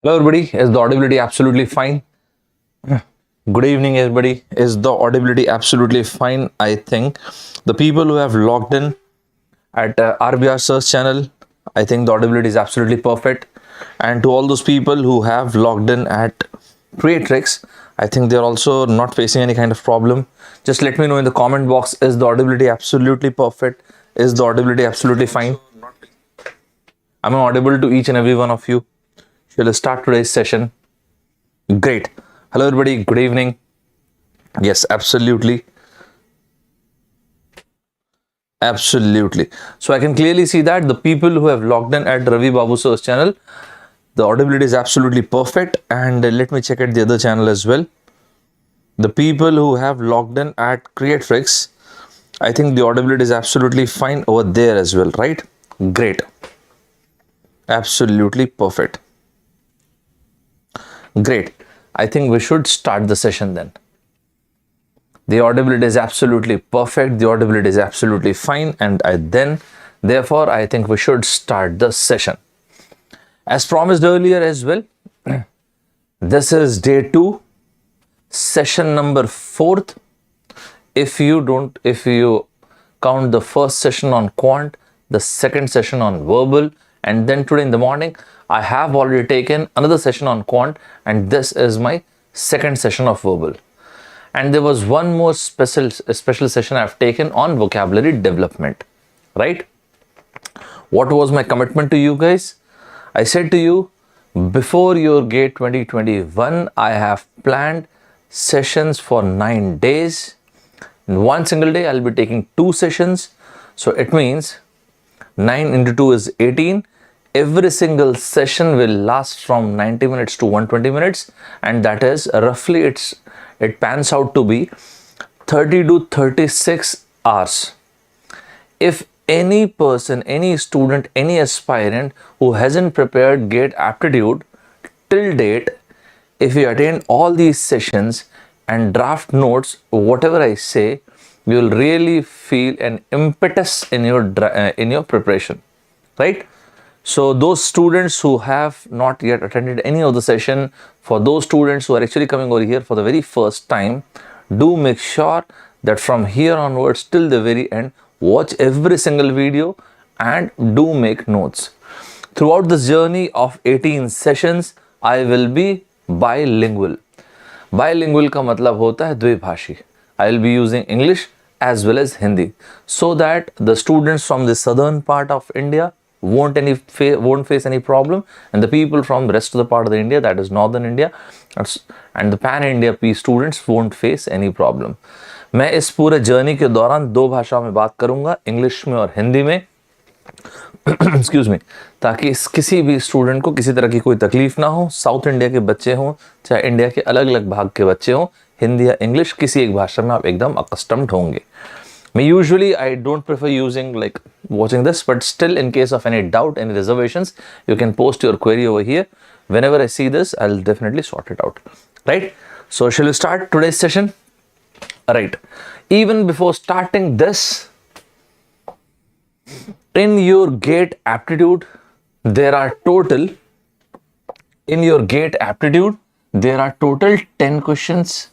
Hello everybody, is the audibility absolutely fine? Good evening everybody, is the audibility absolutely fine? I think the people who have logged in at RBS search channel, I think the audibility is absolutely perfect. And to all those people who have logged in at Creatrix, I think they're also not facing any kind of problem. Just let me know in the comment box, is the audibility absolutely perfect? Is the audibility absolutely fine? Am I audible to each and every one of you? Shall I start today's session? Great. Hello everybody, good evening. Yes, absolutely. Absolutely. So I can clearly see that the people who have logged in at Ravi Babu Sir's channel, the audibility is absolutely perfect. And let me check at the other channel as well. The people who have logged in at Creatrix, I think the audibility is absolutely fine over there as well, right? Great. Absolutely perfect. Great. I think we should start the session then. The audibility is absolutely perfect. The audibility is absolutely fine. And therefore, I think we should start the session. As promised earlier as well, this is day 2, session number 4th. If you count the first session on quant, the second session on verbal, and then today in the morning, I have already taken another session on quant, and this is my second session of verbal. And there was one more special session I've taken on vocabulary development, right? What was my commitment to you guys? I said to you, before your GATE 2021, I have planned sessions for 9 days. In one single day, I'll be taking 2 sessions. So it means 9 into 2 is 18. Every single session will last from 90 minutes to 120 minutes. And that is roughly, it pans out to be 30 to 36 hours. If any person, any student, any aspirant who hasn't prepared GATE aptitude till date, if you attend all these sessions and draft notes, whatever I say, you will really feel an impetus in your preparation, right? So those students who have not yet attended any of the session, for those students who are actually coming over here for the very first time, do make sure that from here onwards till the very end, watch every single video and do make notes. Throughout this journey of 18 sessions, I will be bilingual. Bilingual का मतलब होता है द्विभाषी. I will be using English as well as Hindi, so that the students from the southern part of India won't face any problem, and the people from the rest of the part of the India, that is northern India, and the pan India students won't face any problem. मैं इस पूरे journey के दौरान 2 भाषाओं में बात करूंगा, English में और हिंदी में, एक्सक्यूज मी, ताकि किसी भी स्टूडेंट को किसी तरह की कोई तकलीफ ना हो. साउथ इंडिया के बच्चे हों चाहे इंडिया के अलग अलग भाग के बच्चे हों, हिंदी या इंग्लिश किसी एक भाषा में आप एकदम अकस्टम्ड होंगे. Usually I don't prefer using watching this, but still, in case of any doubt, any reservations, you can post your query over here. Whenever I see this, I'll definitely sort it out, right? So shall we start today's session? All right. Even before starting this, in your GATE aptitude, there are total 10 questions.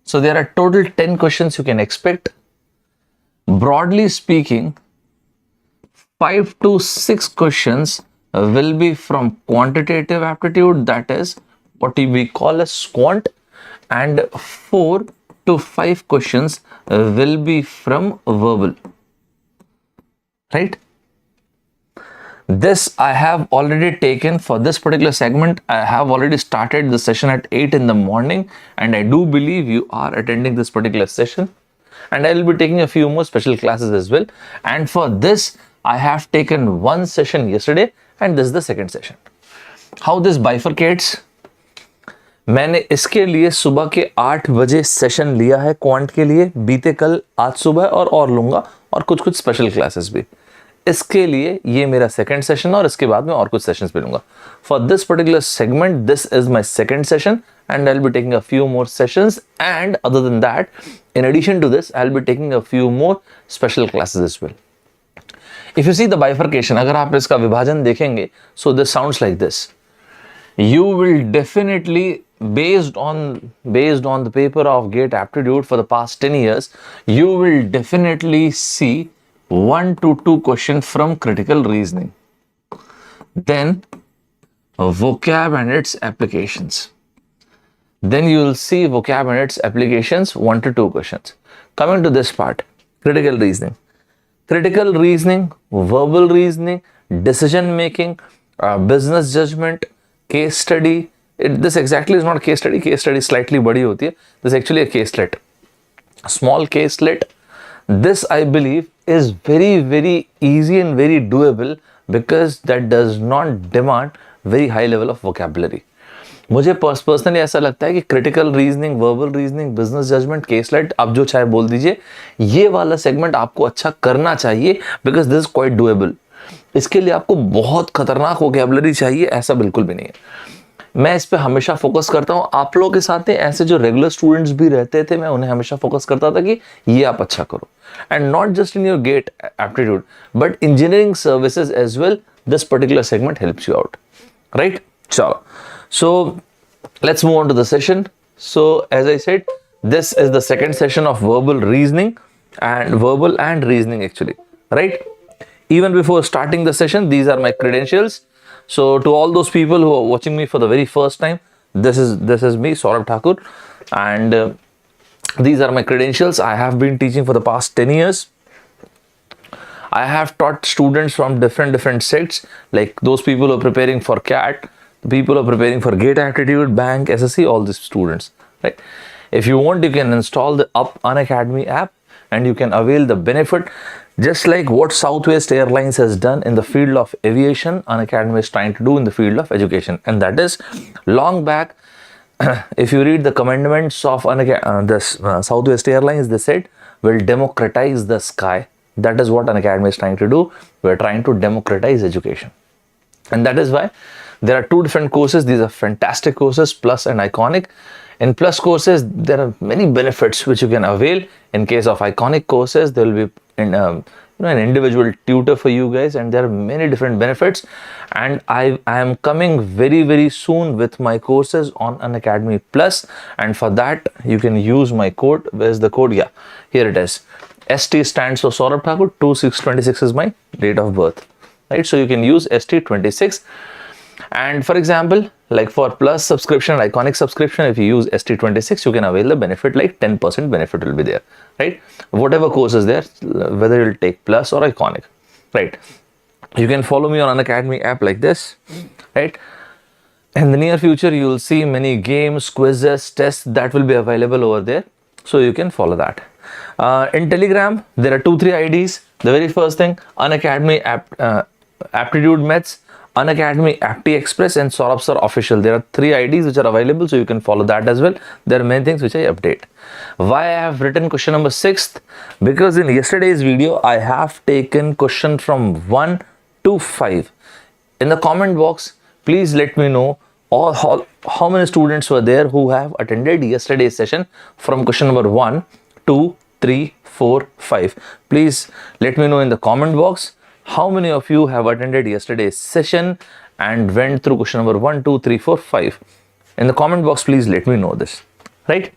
So there are total 10 questions you can expect. Broadly speaking, 5 to 6 questions will be from quantitative aptitude, that is what we call as quant, and 4 to 5 questions will be from verbal, right? This I have already taken for this particular segment. I have already started the session at 8 in the morning, and I do believe you are attending this particular session. And I will be taking a few more special classes as well. And for this, I have taken one session yesterday, and this is the second session. How this bifurcates? मैंने इसके लिए सुबह के 8 बजे session लिया है quant के लिए, बीते कल, आज सुबह और लूंगा, और कुछ स्पेशल क्लासेस भी. इसके लिए ये मेरा सेकंड सेशन, और इसके बाद में और कुछ सेशंस भी लूंगा. For this particular segment, this is my second session, and I'll be taking a few more sessions, and other than that, in addition to this, I'll be taking a few more special classes as well. If you see the bifurcation, अगर आप इसका विभाजन देखेंगे, so this sounds like this. you will definitely, based on the paper of GATE aptitude for the past 10 years, you will definitely see 1 to 2 questions from critical reasoning. Then vocab and its applications. Then you will see vocab and its applications, 1 to 2 questions. Coming to this part, critical reasoning. Critical reasoning, verbal reasoning, decision making, business judgment, case study. This exactly is not a case study. Case study slightly badi hoti hai. This is actually a caselet. A small caselet. This, I believe, is very, very easy and very doable because that does not demand very high level of vocabulary. मुझे personally ऐसा लगता है कि critical reasoning, verbal reasoning, business judgement, caselet, आप जो चाहे बोल दीजिए, ये वाला सेगमेंट आपको अच्छा करना चाहिए because this is quite doable. इसके लिए आपको बहुत खतरनाक वोकैबुलरी चाहिए, ऐसा बिल्कुल भी नहीं है. मैं इस पे हमेशा फोकस करता हूँ. आप लोगों के साथ ऐसे जो रेगुलर स्टूडेंट्स भी रहते थे, मैं उन्हें हमेशा फोकस करता था कि ये आप अच्छा करो. And not just in your GATE aptitude but engineering services as well, this particular segment helps you out, right? चलो, so let's move on to the session. So as I said, this is the second session of verbal reasoning and verbal and reasoning actually, right? Even before starting the session, these are my credentials. So to all those people who are watching me for the very first time, this is me, Saurabh Thakur, and these are my credentials. I have been teaching for the past 10 years. I have taught students from different sects, like those people who are preparing for CAT, the people who are preparing for GATE aptitude, bank, SSC, all these students, right? If you want, you can install the Unacademy app and you can avail the benefit. Just like what Southwest Airlines has done in the field of aviation, Unacademy is trying to do in the field of education. And that is, long back, if you read the commandments of Southwest Airlines, they said, we'll democratize the sky. That is what Unacademy is trying to do. We're trying to democratize education. And that is why there are 2 different courses. These are fantastic courses, Plus and Iconic. In Plus courses, there are many benefits which you can avail. In case of Iconic courses, there will be an individual tutor for you guys, and there are many different benefits. And I am coming very, very soon with my courses on Unacademy Plus, and for that you can use my code. Where's the code? Yeah, here it is. ST stands for Saurabh Thakur. 2626 is my date of birth, right? So you can use ST26. And for example, like for Plus subscription, Iconic subscription, if you use ST26, you can avail the benefit, like 10% benefit will be there, right? Whatever course is there, whether you'll take Plus or Iconic, right? You can follow me on Unacademy app like this, right? In the near future, you will see many games, quizzes, tests that will be available over there. So you can follow that. In Telegram, there are 2-3 IDs. The very first thing, Unacademy aptitude Mets, Unacademy Apti Express, and Saurabh Sir Official. There are 3 IDs which are available, so you can follow that as well. There are many things which I update. Why I have written question number 6th? Because in yesterday's video, I have taken question from 1 to 5. In the comment box, please let me know how many students were there who have attended yesterday's session from question number 1, 2, 3, 4, 5. Please let me know in the comment box how many of you have attended yesterday's session and went through question number 1, 2, 3, 4, 5. In the comment box, please let me know this, right?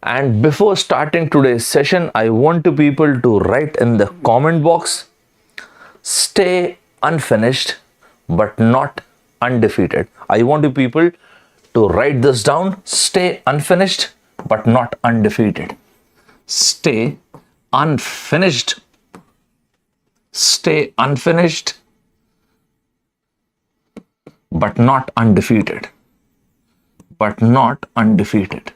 And before starting today's session, I want you people to write in the comment box, stay unfinished but not undefeated. I want you people to write this down, stay unfinished but not undefeated. Stay unfinished. Stay unfinished but not undefeated. But not undefeated.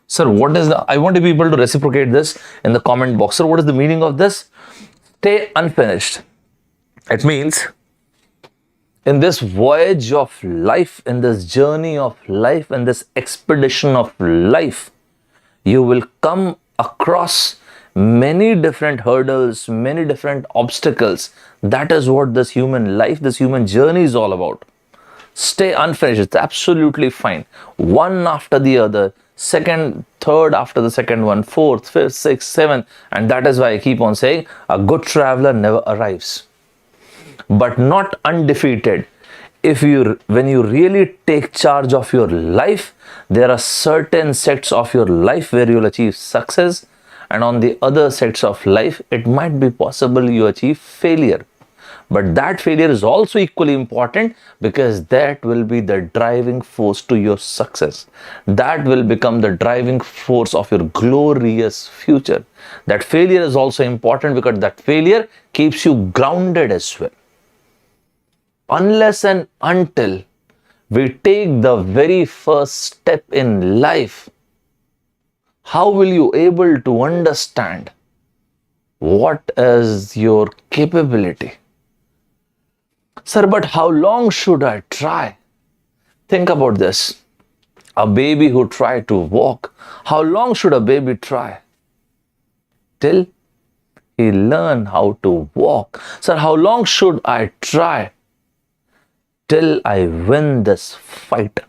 Sir, what is I want you people to reciprocate this in the comment box. Sir, what is the meaning of this? Stay unfinished. It means in this voyage of life, in this journey of life, in this expedition of life, you will come across many different hurdles, many different obstacles. That is what this human life, this human journey is all about. Stay unfinished. It's absolutely fine. One after the other, second, third after the second one, fourth, fifth, sixth, seventh. And that is why I keep on saying a good traveler never arrives. but not undefeated. When you really take charge of your life, there are certain sects of your life where you'll achieve success, and on the other sects of life, it might be possible you achieve failure. But that failure is also equally important, because that will be the driving force to your success. That will become the driving force of your glorious future. That failure is also important because that failure keeps you grounded as well. Unless and until we take the very first step in life, how will you able to understand what is your capability? Sir, but how long should I try? Think about this. A baby who tried to walk, how long should a baby try? Till he learn how to walk. Sir, how long should I try? Till I win this fight.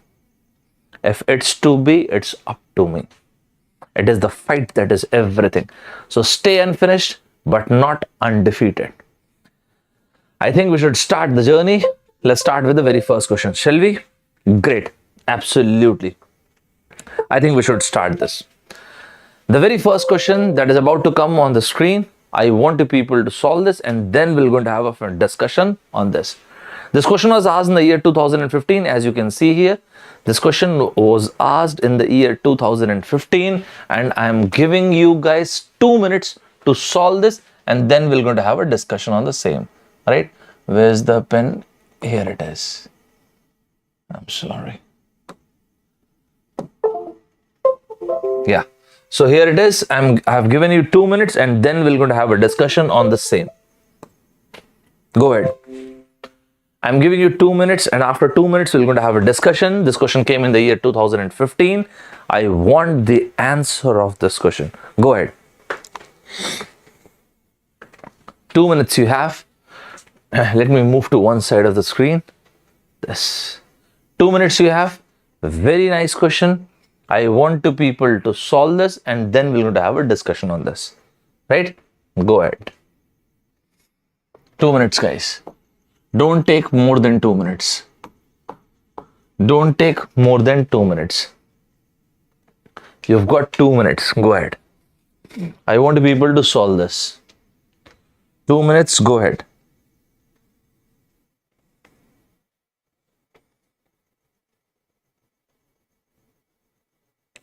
If it's to be, it's up to me. It is the fight that is everything. So stay unfinished, but not undefeated. I think we should start the journey. Let's start with the very first question. Shall we? Great. Absolutely. I think we should start this. The very first question that is about to come on the screen, I want you people to solve this, and then we're going to have a discussion on this. This question was asked in the year 2015, as you can see here. This question was asked in the year 2015, and I'm giving you guys 2 minutes to solve this, and then we're going to have a discussion on the same. Right? Where's the pen? Here it is. I'm sorry. Yeah. So here it is. I've given you 2 minutes, and then we're going to have a discussion on the same. Go ahead. I'm giving you 2 minutes, and after 2 minutes, we're going to have a discussion. This question came in the year 2015. I want the answer of this question. Go ahead. 2 minutes you have. Let me move to one side of the screen. This. 2 minutes you have. Very nice question. I want you people to solve this, and then we're going to have a discussion on this. Right? Go ahead. 2 minutes, guys. Don't take more than 2 minutes. Don't take more than 2 minutes. You've got 2 minutes. Go ahead. I want people to solve this. 2 minutes. Go ahead.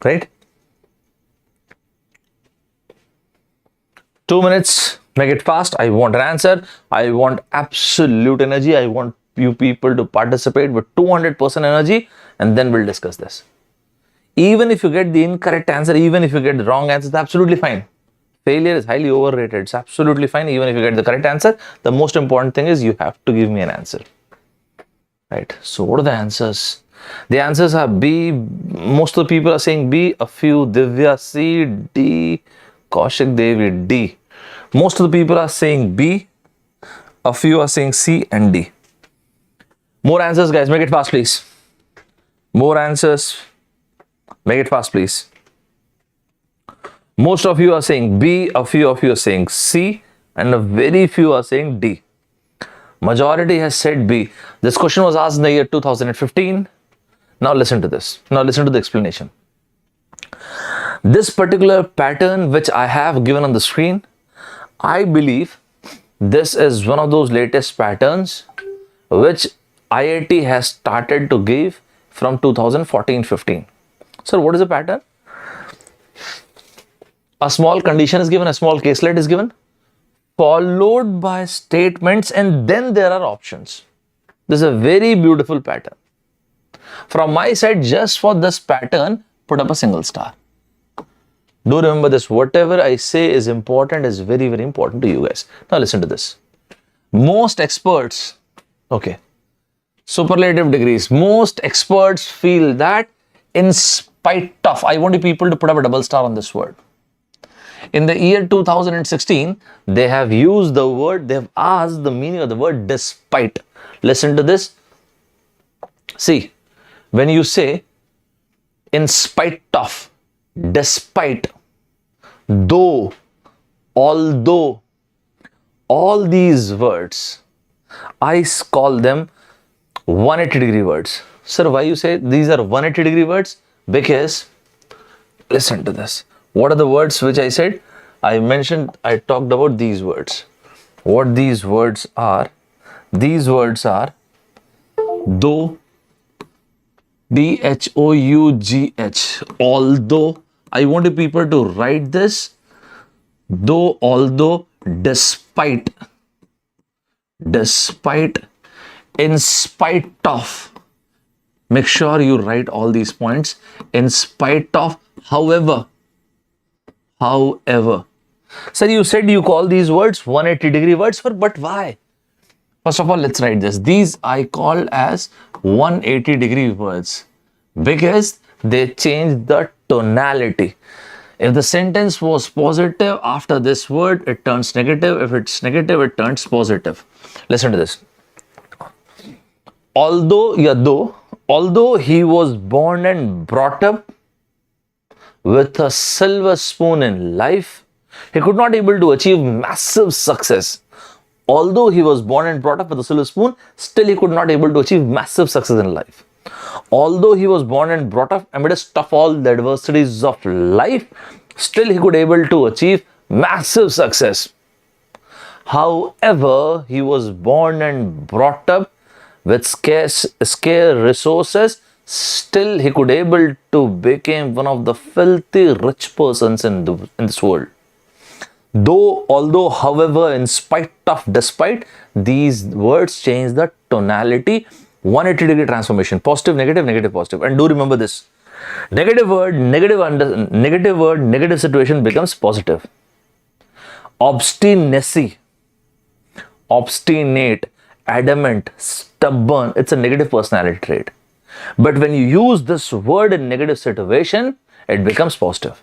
Right? 2 minutes. Make it fast. I want an answer. I want absolute energy. I want you people to participate with 200% energy, and then we'll discuss this. Even if you get the incorrect answer, even if you get the wrong answer, it's absolutely fine. Failure is highly overrated. It's absolutely fine. Even if you get the correct answer, the most important thing is you have to give me an answer. Right? So what are the answers? The answers are B. Most of the people are saying B. A few. Divya C. D. Kaushik Devi D. Most of the people are saying B. A few are saying C and D. More answers, guys. Make it fast, please. More answers. Make it fast, please. Most of you are saying B. A few of you are saying C. And a very few are saying D. Majority has said B. This question was asked in the year 2015. Now listen to this. Now listen to the explanation. This particular pattern which I have given on the screen, I believe this is one of those latest patterns which IIT has started to give from 2014-15. So what is the pattern? A small condition is given, a small caselet is given, followed by statements, and then there are options. This is a very beautiful pattern. From my side, just for this pattern, put up a single star. Do remember this. Whatever I say is important, is very, very important to you guys. Now listen to this. Most experts, okay, superlative degrees, most experts feel that in spite of, I want you people to put up a double star on this word. In the year 2016, they have used the word, they have asked the meaning of the word despite. Listen to this. See, when you say in spite of, despite, though, although, all these words, I call them 180-degree words. Sir, why you say these are 180-degree words? Because, listen to this. What are the words which I said? I talked about these words. What these words are? These words are though, DHOUGH. Although, I want you people to write this. Though, although, despite, in spite of. Make sure you write all these points. In spite of, however. Sir, you said you call these words 180-degree words, but why? First of all, let's write this. These I call as 180-degree words because they change the tonality. If the sentence was positive, after this word, it turns negative. If it's negative, it turns positive. Listen to this. Although he was born and brought up with a silver spoon in life, he could not able to achieve massive success. Although he was born and brought up with a silver spoon, still he could not able to achieve massive success in life. Although he was born and brought up amidst of all the adversities of life, still he could able to achieve massive success. However, he was born and brought up with scarce resources, still he could able to become one of the filthy rich persons in this world. Though, although, however, in spite of, despite, these words change the tonality. 180-degree transformation. Positive, negative, negative, positive. And do remember this. Negative word, negative situation becomes positive. Obstinacy, obstinate, adamant, stubborn. It's a negative personality trait. But when you use this word in negative situation, it becomes positive.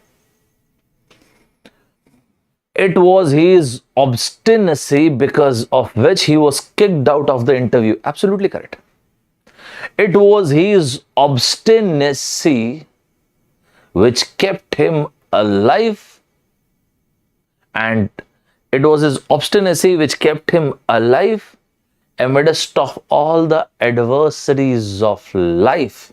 It was his obstinacy because of which he was kicked out of the interview. Absolutely correct. It was his obstinacy which kept him alive, and it was his obstinacy which kept him alive amidst of all the adversities of life.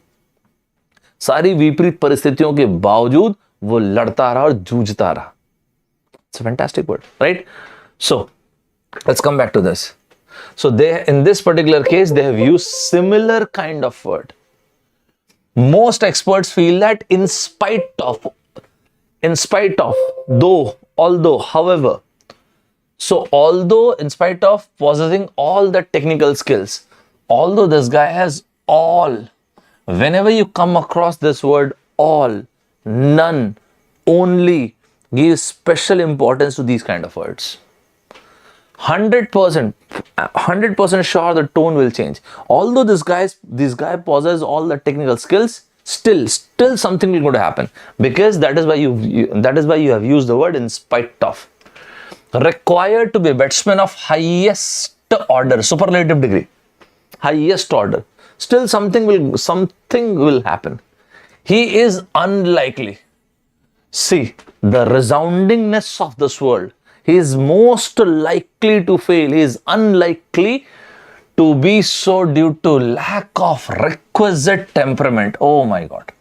सारी विपरीत परिस्थितियों के बावजूद वो लड़ता रहा और जूझता रहा. It's a fantastic word, right? So, let's come back to this. So, in this particular case, they have used similar kind of word. Most experts feel that in spite of, though, although, however. So, although, in spite of possessing all the technical skills, although this guy has all, whenever you come across this word all, none, only, give special importance to these kind of words. 100% sure the tone will change. Although this guy possesses all the technical skills, still something is going to happen, because that is why you have used the word in spite of. Required to be a batsman of highest order, superlative degree, highest order. Still something will happen. He is unlikely. See, the resoundingness of this word. He is most likely to fail. He is unlikely to be so due to lack of requisite temperament. Oh my God.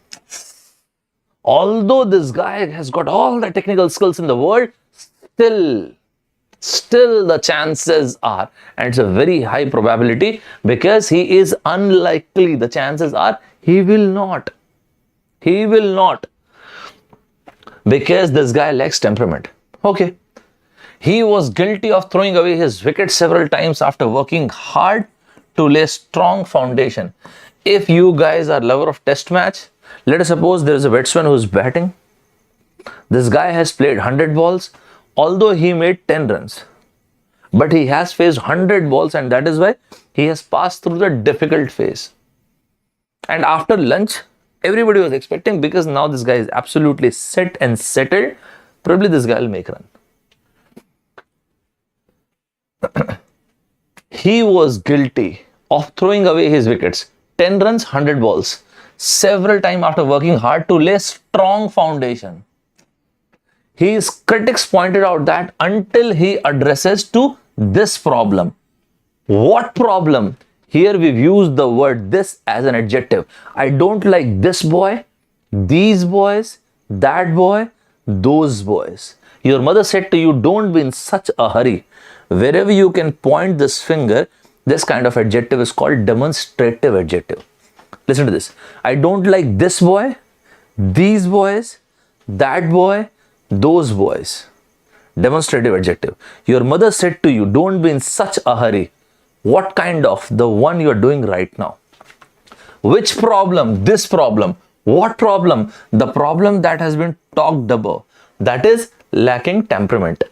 Although this guy has got all the technical skills in the world, still the chances are, and it's a very high probability, because he is unlikely, the chances are he will not. Because this guy lacks temperament. Okay. He was guilty of throwing away his wicket several times after working hard to lay strong foundation. If you guys are lover of test match, let us suppose there is a batsman who is batting. This guy has played 100 balls, although he made 10 runs. But he has faced 100 balls, and that is why he has passed through the difficult phase. And after lunch, everybody was expecting, because now this guy is absolutely set and settled, probably this guy will make run. He was guilty of throwing away his wickets, 10 runs, 100 balls, several times after working hard to lay strong foundation. His critics pointed out that until he addresses to this problem, What problem? Here we've used the word this as an adjective. I don't like this boy, these boys, that boy, those boys. Your mother said to you, don't be in such a hurry. Wherever you can point this finger, this kind of adjective is called demonstrative adjective. Listen to this. I don't like this boy, these boys, that boy, those boys. Demonstrative adjective. Your mother said to you, don't be in such a hurry. What kind of? The one you're doing right now. Which problem? This problem. What problem? The problem that has been talked about. That is lacking temperament.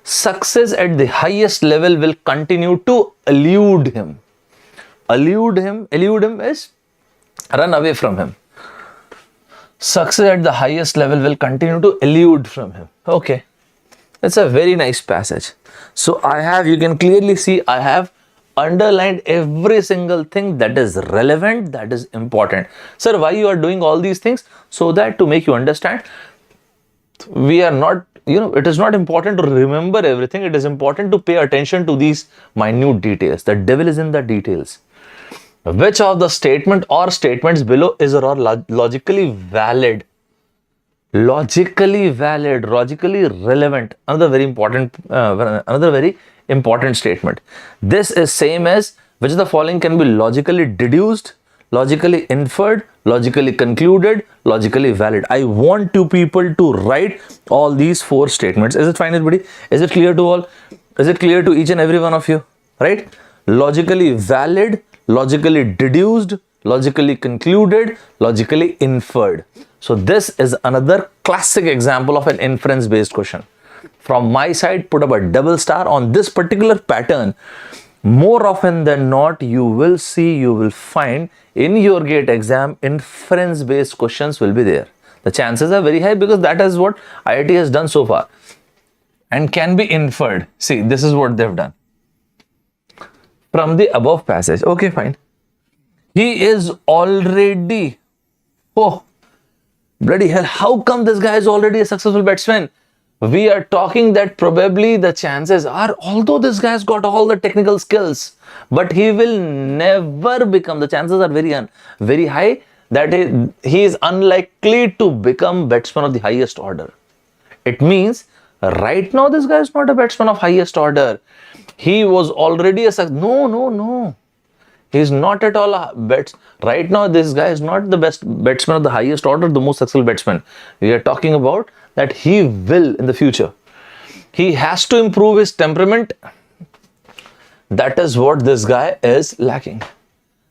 Success at the highest level will continue to elude him. Elude him is run away from him. Success at the highest level will continue to elude from him. Okay. It's a very nice passage. So you can clearly see I have underlined every single thing that is relevant, that is important. Sir, why you are doing all these things? So that to make you understand, we are not, it is not important to remember everything. It is important to pay attention to these minute details. The devil is in the details. Which of the statement or statements below is or logically valid? Logically valid, logically relevant. Another very important statement. This is same as which of the following can be logically deduced, logically inferred, logically concluded, logically valid. I want two people to write all these four statements. Is it fine, everybody? Is it clear to all? Is it clear to each and every one of you? Right? Logically valid, logically deduced, logically concluded, logically inferred. So this is another classic example of an inference based question. From my side, put up a double star on this particular pattern. More often than not, you will find in your GATE exam, inference based questions will be there. The chances are very high because that is what IIT has done so far and can be inferred. See, this is what they've done from the above passage. Okay, fine. He is already, oh, bloody hell, how come this guy is already a successful batsman? We are talking that probably the chances are, although this guy has got all the technical skills, but he will never become, the chances are very high that he is unlikely to become batsman of the highest order. It means right now this guy is not a batsman of highest order. He was already a success. No. He is not at all a batsman. Right now, this guy is not the best batsman of the highest order, the most successful batsman. We are talking about that he will in the future. He has to improve his temperament. That is what this guy is lacking.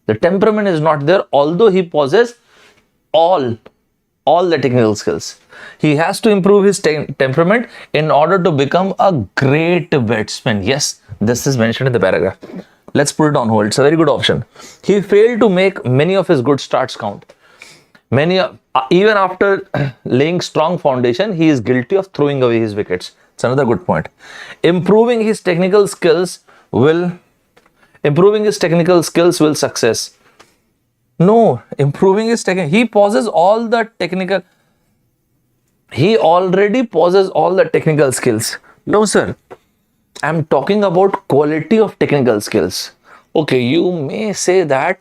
The temperament is not there, although he possesses all the technical skills. He has to improve his temperament in order to become a great batsman. Yes, this is mentioned in the paragraph. Let's put it on hold. It's a very good option. He failed to make many of his good starts count. Even after laying strong foundation, he is guilty of throwing away his wickets. It's another good point. Improving his technical skills will success. No, improving his technical. He already possesses all the technical skills. No, sir. I'm talking about quality of technical skills. Okay, you may say that,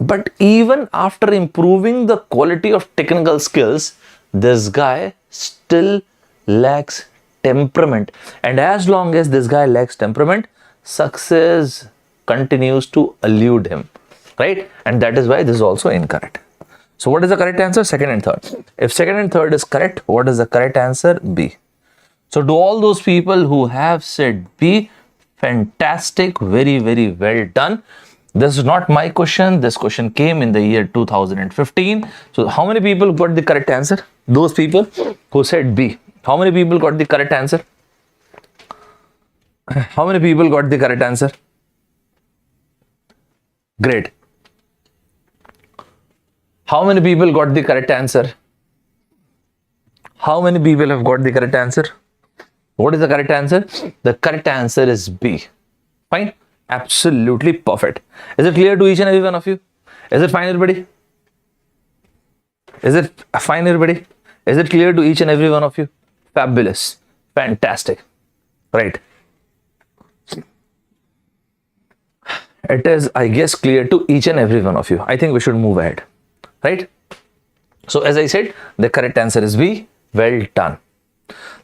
but even after improving the quality of technical skills, this guy still lacks temperament. And as long as this guy lacks temperament, success continues to elude him, right? And that is why this is also incorrect. So what is the correct answer? Second and third. If second and third is correct, what is the correct answer? B. So to all those people who have said B, fantastic, very, very well done. This is not my question. This question came in the year 2015. So how many people got the correct answer? Those people who said B. How many people got the correct answer? How many people got the correct answer? Great. How many people got the correct answer? How many people have got the correct answer? What is the correct answer? The correct answer is B. Fine. Absolutely perfect. Is it clear to each and every one of you? Is it fine, everybody? Is it fine, everybody? Is it clear to each and every one of you? Fabulous. Fantastic. Right. It is, I guess, clear to each and every one of you. I think we should move ahead, right? So as I said, the correct answer is B. Well done.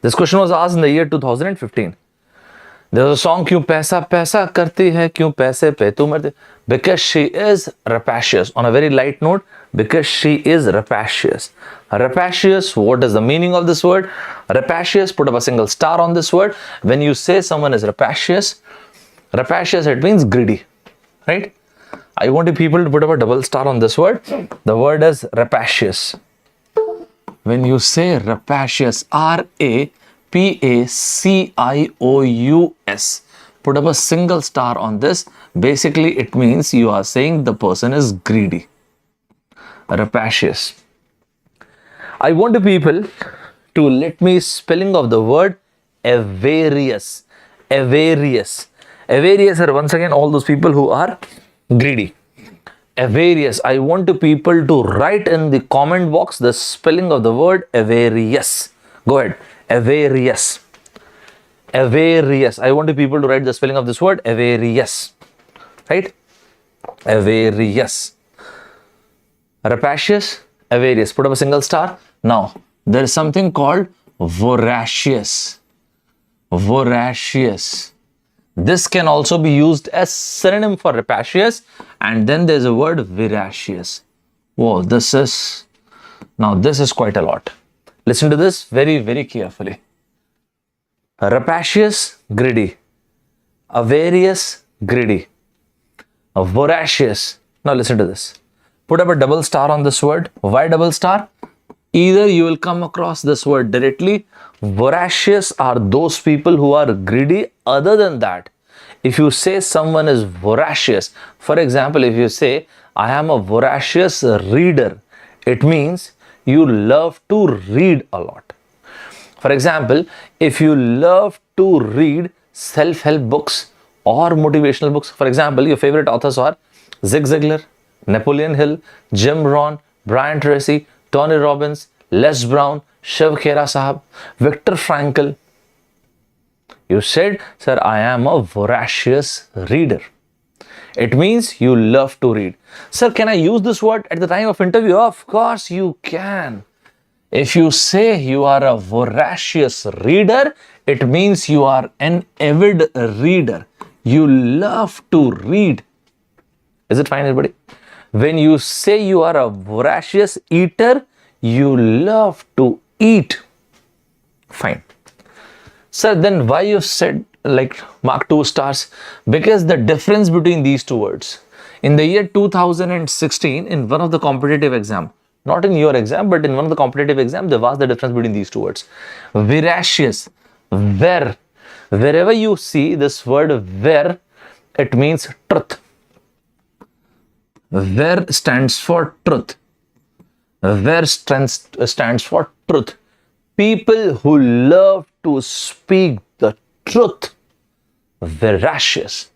This question was asked in the year 2015. There was a song, Kyun Paisa Paisa Karti Hai, Kyun Paise Pe Tu Marti? Because she is rapacious. On a very light note, because she is rapacious. Rapacious, what is the meaning of this word? Rapacious, put up a single star on this word. When you say someone is rapacious, it means greedy, right? I want you people to put up a double star on this word. The word is rapacious. When you say rapacious, R-A-P-A-C-I-O-U-S, put up a single star on this. Basically, it means you are saying the person is greedy. Rapacious. I want the people to let me spelling of the word avaricious. Avaricious. Avaricious are once again all those people who are greedy. Avaricious. I want the people to write in the comment box the spelling of the word avaricious. Go ahead. Avaricious. Avaricious. I want the people to write the spelling of this word avaricious. Right? Avaricious. Rapacious. Avaricious. Put up a single star. Now, there is something called voracious. Voracious. This can also be used as synonym for rapacious, and then there's a word veracious. Whoa, this is quite a lot. Listen to this very, very carefully. Rapacious, greedy. Avaricious, greedy. Voracious. Now listen to this. Put up a double star on this word. Why double star? Either you will come across this word directly. Voracious are those people who are greedy. Other than that, if you say someone is voracious, for example, if you say, I am a voracious reader, it means you love to read a lot. For example, if you love to read self-help books or motivational books, for example, your favorite authors are Zig Ziglar, Napoleon Hill, Jim Rohn, Brian Tracy, Tony Robbins, Les Brown, Shiv Khera Sahab, Viktor Frankl. You said, sir, I am a voracious reader. It means you love to read. Sir, can I use this word at the time of interview? Of course you can. If you say you are a voracious reader, it means you are an avid reader. You love to read. Is it fine, everybody? When you say you are a voracious eater, you love to eat. Fine. Sir, then why you said like mark 2 stars? Because the difference between these two words. In the year 2016, in one of the competitive exam, not in your exam, but in one of the competitive exams, there was the difference between these two words. Veracious, ver. Wherever you see this word ver, it means truth. Ver stands for truth. Ver stands for truth. People who love to speak the truth. Veracious.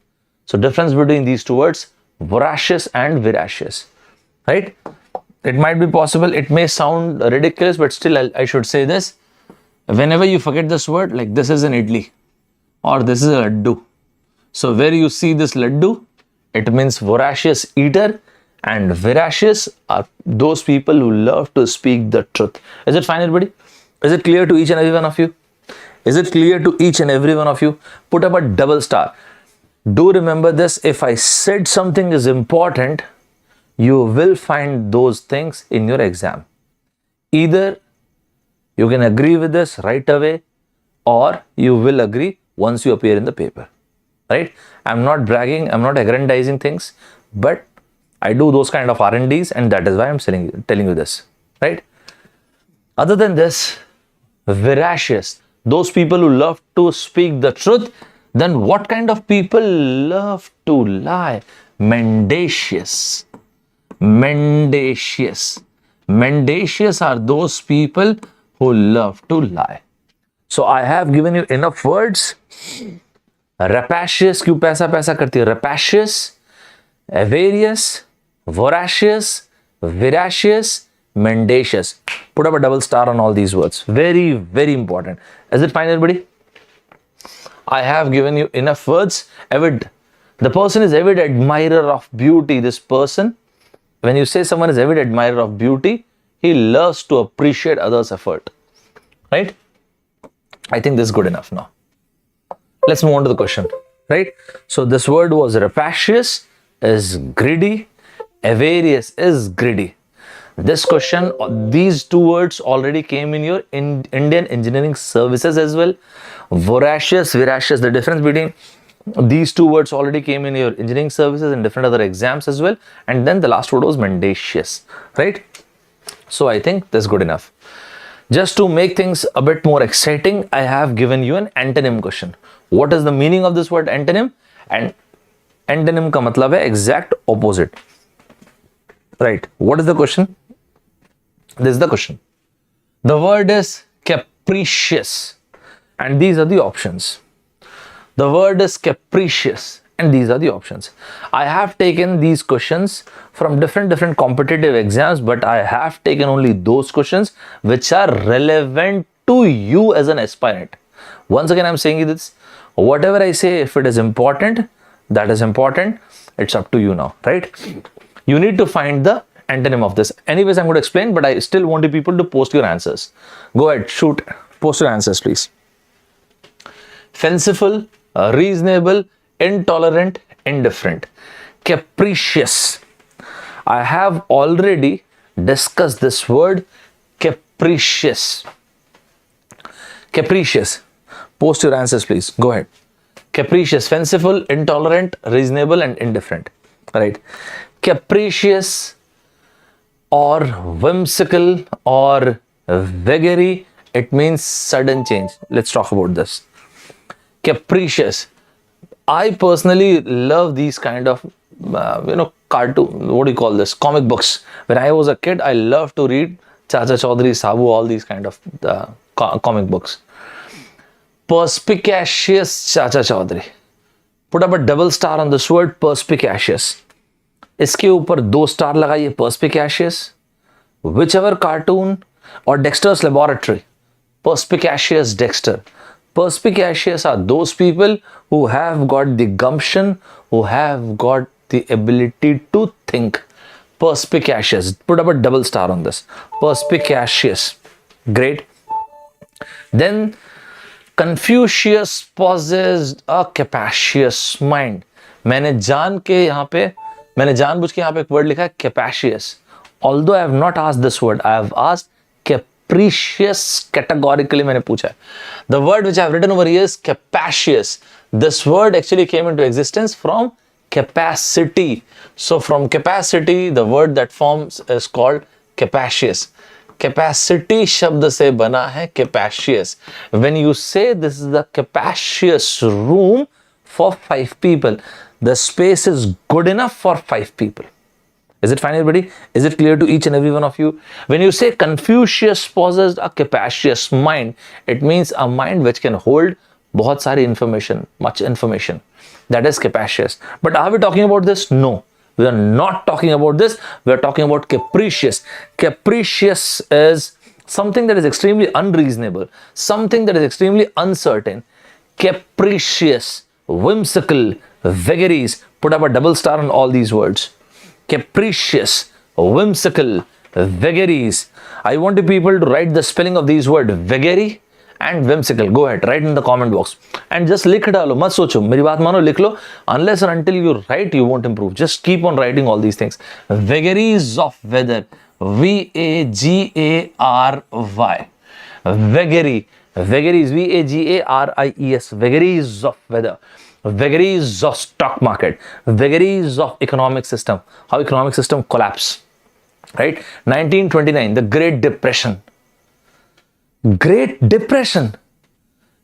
So difference between these two words, voracious and veracious. Right? It might be possible, it may sound ridiculous, but still I should say this. Whenever you forget this word, like this is an idli or this is a laddu. So where you see this laddu, it means voracious eater, and veracious are those people who love to speak the truth. Is it fine, everybody? Is it clear to each and every one of you? Is it clear to each and every one of you? Put up a double star. Do remember this, if I said something is important, you will find those things in your exam. Either you can agree with this right away, or you will agree once you appear in the paper. Right? I'm not bragging, I'm not aggrandizing things, but I do those kind of R&Ds, and that is why I'm telling you this. Right? Other than this, veracious, those people who love to speak the truth. Then what kind of people love to lie? Mendacious. Mendacious. Mendacious are those people who love to lie. So I have given you enough words. Rapacious, क्यों पैसा पैसा करती है? Rapacious, avaricious, voracious, veracious, mendacious. Put up a double star on all these words. Very, very important. Is it fine, everybody? I have given you enough words. Avid. The person is avid admirer of beauty. This person, when you say someone is avid admirer of beauty, he loves to appreciate others' effort. Right? I think this is good enough now. Let's move on to the question. Right? So this word was rapacious is greedy, avaricious is greedy. This question, these two words already came in your Indian engineering services as well. Voracious, veracious, the difference between these two words already came in your engineering services and different other exams as well. And then the last word was mendacious, right? So I think that's good enough. Just to make things a bit more exciting, I have given you an antonym question. What is the meaning of this word antonym? And antonym ka matlab hai exact opposite. Right. What is the question? This is the question. The word is capricious. And these are the options. The word is capricious. And these are the options. I have taken these questions from different competitive exams, but I have taken only those questions which are relevant to you as an aspirant. Once again, I'm saying this. Whatever I say, if it is important, that is important. It's up to you now, right? You need to find the antonym of this. Anyways, I'm going to explain, but I still want you people to post your answers. Go ahead, shoot. Post your answers, please. Fanciful, reasonable, intolerant, indifferent. Capricious. I have already discussed this word, capricious. Capricious. Post your answers, please. Go ahead. Capricious, fanciful, intolerant, reasonable, and indifferent. Right. Capricious or whimsical or vagary, it means sudden change. Let's talk about this. Capricious. I personally love these kind of, cartoon, what do you call this? Comic books. When I was a kid, I loved to read Chacha Chaudhary, Sabu, all these kind of comic books. Perspicacious Chacha Chaudhary. Put up a double star on this word, perspicacious. इसके ऊपर 2 star लगाइए, perspicacious. Whichever cartoon or Dexter's Laboratory, perspicacious Dexter. Perspicacious are those people who have got the gumption, who have got the ability to think. Perspicacious. Put up a double star on this. Perspicacious. Great. Then Confucius possessed a capacious mind. मैंने जानबूझ के यहाँ पे एक word लिखा है capacious. Although I have not asked this word, I have asked capricious categorically. मैंने पूछा है. The word which I have written over here is capacious. This word actually came into existence from capacity. So from capacity, the word that forms is called capacious. Capacity शब्द से बना है capacious. When you say this is the capacious room for 5 people, the space is good enough for 5 people. Is it fine, everybody? Is it clear to each and every one of you? When you say Confucius possessed a capacious mind, it means a mind which can hold बहुत सारी information, much information. That is capacious. But are we talking about this? No. We are not talking about this. We are talking about capricious. Capricious is something that is extremely unreasonable, something that is extremely uncertain. Capricious, whimsical, vagaries. Put up a double star on all these words. Capricious, whimsical, vagaries. I want you people to write the spelling of these words, vagary and whimsical. Go ahead, write in the comment box and just लिख डालो, मत सोचो, मेरी बात मानो, लिख लो. Unless and until you write, you won't improve. Just keep on writing all these things. Vagaries of weather, V-A-G-A-R-Y. Vagary, vagaries, V-A-G-A-R-I-E-S. Vagaries of weather. Vagaries of stock market. Vagaries of economic system. How economic system collapse. Right? 1929, the Great Depression. Great Depression.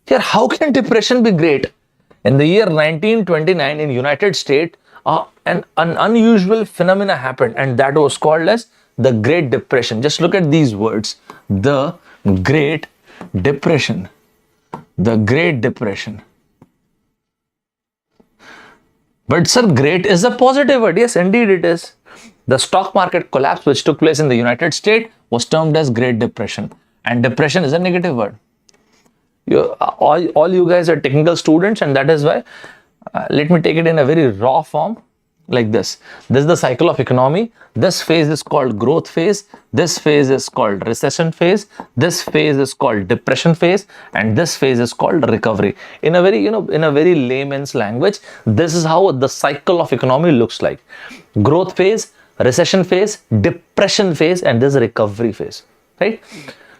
Here, how can depression be great? In the year 1929 in United States, an unusual phenomena happened, and that was called as the Great Depression. Just look at these words. The Great Depression. The Great Depression. But sir, great is a positive word. Yes, indeed it is. The stock market collapse which took place in the United States was termed as Great Depression. And depression is a negative word. All you guys are technical students, and that is why Let me take it in a very raw form like this. This is the cycle of economy. This phase is called growth phase. This phase is called recession phase. This phase is called depression phase, and this phase is called recovery. In a very, in a very layman's language, this is how the cycle of economy looks like. Growth phase, recession phase, depression phase, and this recovery phase, right?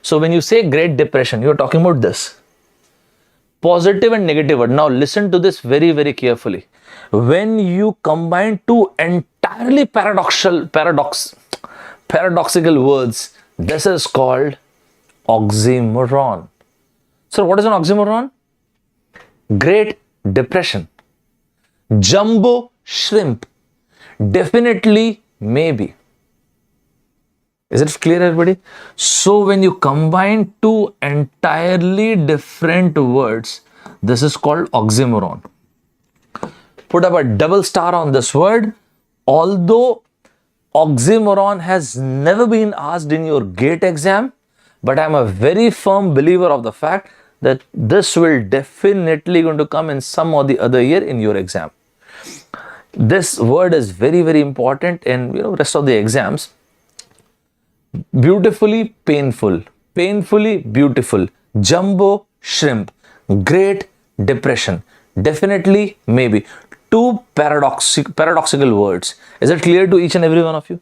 So when you say Great Depression, you're talking about this. Positive and negative word. Now listen to this very, very carefully. When you combine two entirely paradoxical words, this is called oxymoron. So what is an oxymoron? Great Depression, jumbo shrimp, definitely, maybe. Is it clear, everybody? So when you combine two entirely different words, this is called oxymoron. Put up a double star on this word. Although oxymoron has never been asked in your GATE exam, but I'm a very firm believer of the fact that this will definitely going to come in some or the other year in your exam. This word is very, very important in rest of the exams. Beautifully painful, painfully beautiful, jumbo shrimp, Great Depression, definitely, maybe. Two paradoxical words. Is it clear to each and every one of you?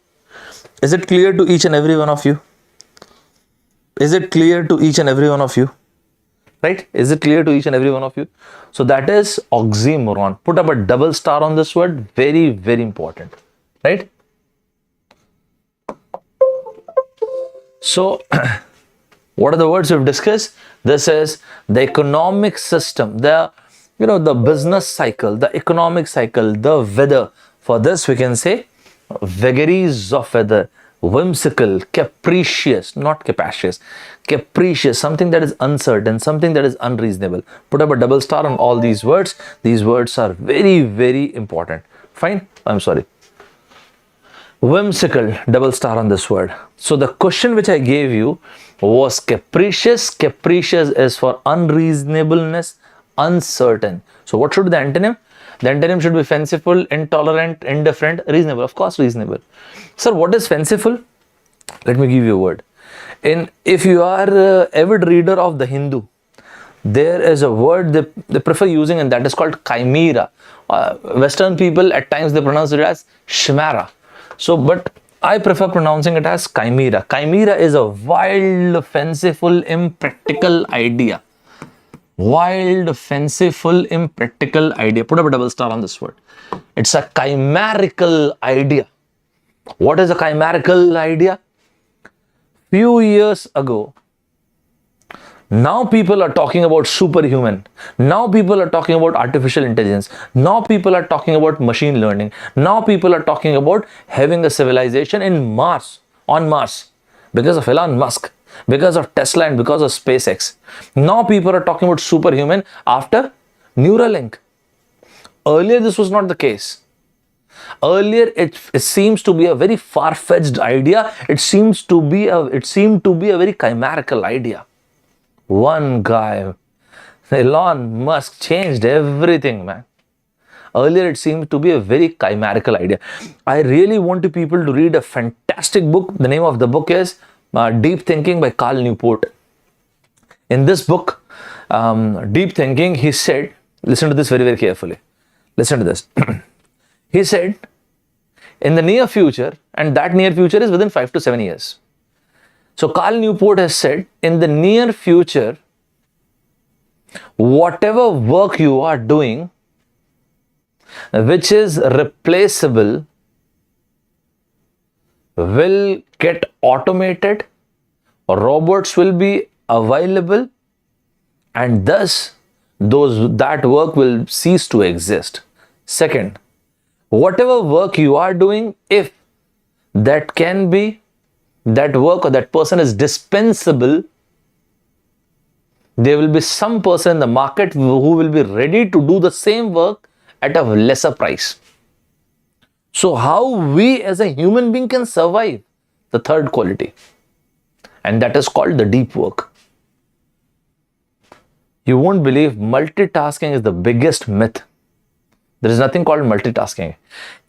Is it clear to each and every one of you? Is it clear to each and every one of you? Right? Is it clear to each and every one of you? So that is oxymoron. Put up a double star on this word. Very, very important. Right? So, what are the words we've discussed? This is the economic system, the business cycle, the economic cycle, the weather. For this, we can say vagaries of weather, whimsical, capricious, not capacious, capricious, something that is uncertain, something that is unreasonable. Put up a double star on all these words. These words are very, very important. Fine? I'm sorry. Whimsical, double star on this word. So the question which I gave you was capricious. Capricious is for unreasonableness, uncertain. So what should be the antonym? The antonym should be fanciful, intolerant, indifferent, reasonable. Of course, reasonable. Sir, what is fanciful? Let me give you a word. If you are an avid reader of the Hindu, there is a word they prefer using, and that is called chimera. Western people at times they pronounce it as chimera. So, but I prefer pronouncing it as chimera. Chimera is a wild, fanciful, impractical idea. Wild, fanciful, impractical idea. Put up a double star on this word. It's a chimerical idea. What is a chimerical idea? Few years ago, now people are talking about superhuman. Now people are talking about artificial intelligence. Now people are talking about machine learning. Now people are talking about having a civilization in Mars, on Mars, because of Elon Musk, because of Tesla, and because of SpaceX. Now people are talking about superhuman after Neuralink. Earlier this was not the case. Earlier it seems to be a very far-fetched idea. It seemed to be a very chimerical idea. One guy, Elon Musk, changed everything, man. Earlier, it seemed to be a very chimerical idea. I really want people to read a fantastic book. The name of the book is Deep Thinking by Cal Newport. In this book, Deep Thinking, he said, listen to this very, very carefully. Listen to this. He said, in the near future, and that near future is within 5 to 7 years. So Cal Newport has said, in the near future, whatever work you are doing, which is replaceable, will get automated, robots will be available, and thus that work will cease to exist. Second, whatever work you are doing, if that work or that person is dispensable, there will be some person in the market who will be ready to do the same work at a lesser price. So how we as a human being can survive? The third quality, and that is called the deep work. You won't believe, multitasking is the biggest myth. There is nothing called multitasking.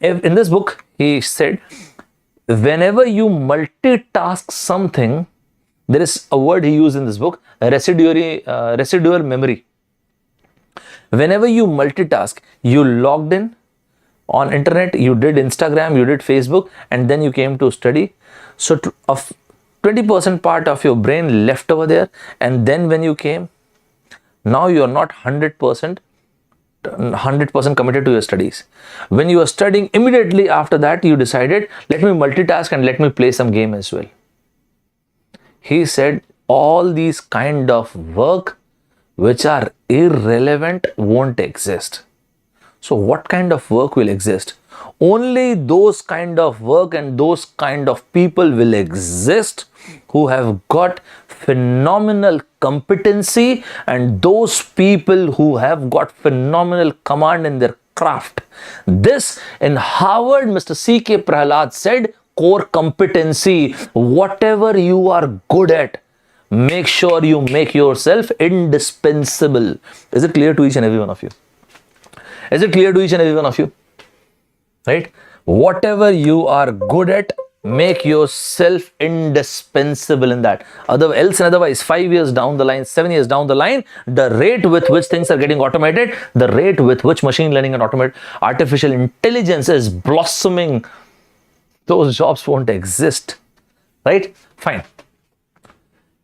In this book, he said, whenever you multitask something, there is a word he used in this book, residual memory. Whenever you multitask, you logged in on internet, you did Instagram, you did Facebook, and then you came to study. So 20% part of your brain left over there, and then when you came, now you are not 100% committed to your studies. When you are studying, immediately after that you decided, let me multitask and let me play some game as well. He said all these kind of work which are irrelevant won't exist. So what kind of work will exist? Only those kind of work and those kind of people will exist who have got phenomenal competency, and those people who have got phenomenal command in their craft. This in Harvard, Mr. C.K. Prahalad said, core competency. Whatever you are good at, make sure you make yourself indispensable. Is it clear to each and every one of you? Is it clear to each and every one of you? Right? Whatever you are good at, make yourself indispensable in that. Otherwise, 5 years down the line, 7 years down the line, the rate with which things are getting automated, the rate with which machine learning and artificial intelligence is blossoming, those jobs won't exist. Right? Fine.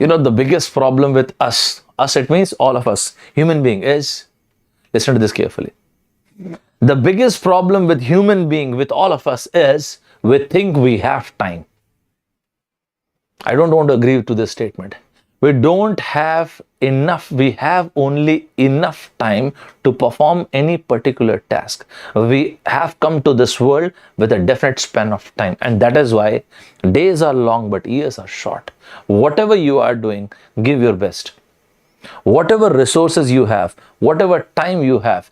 You know, the biggest problem with us it means all of us, human being, is, listen to this carefully. The biggest problem with human being, with all of us, is we think we have time. I don't want to agree to this statement. We don't have enough, we have only enough time to perform any particular task. We have come to this world with a definite span of time, and that is why days are long but years are short. Whatever you are doing, give your best. Whatever resources you have, whatever time you have,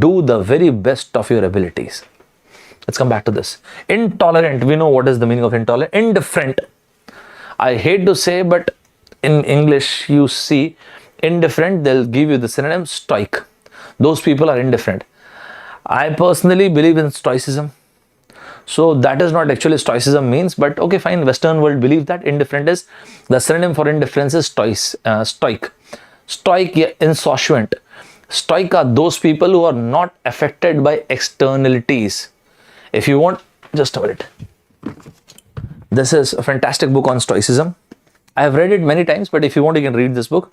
do the very best of your abilities. Let's come back to this. Intolerant, we know what is the meaning of intolerant. Indifferent, I hate to say, but in English you see indifferent, they'll give you the synonym stoic. Those people are indifferent. I personally believe in stoicism. So that is not actually stoicism means, but okay, fine, Western world believe that indifferent is, the synonym for indifference is stoic. Stoic, insouciant. Stoic are those people who are not affected by externalities. If you want, just a minute. This is a fantastic book on stoicism. I have read it many times, but if you want, you can read this book.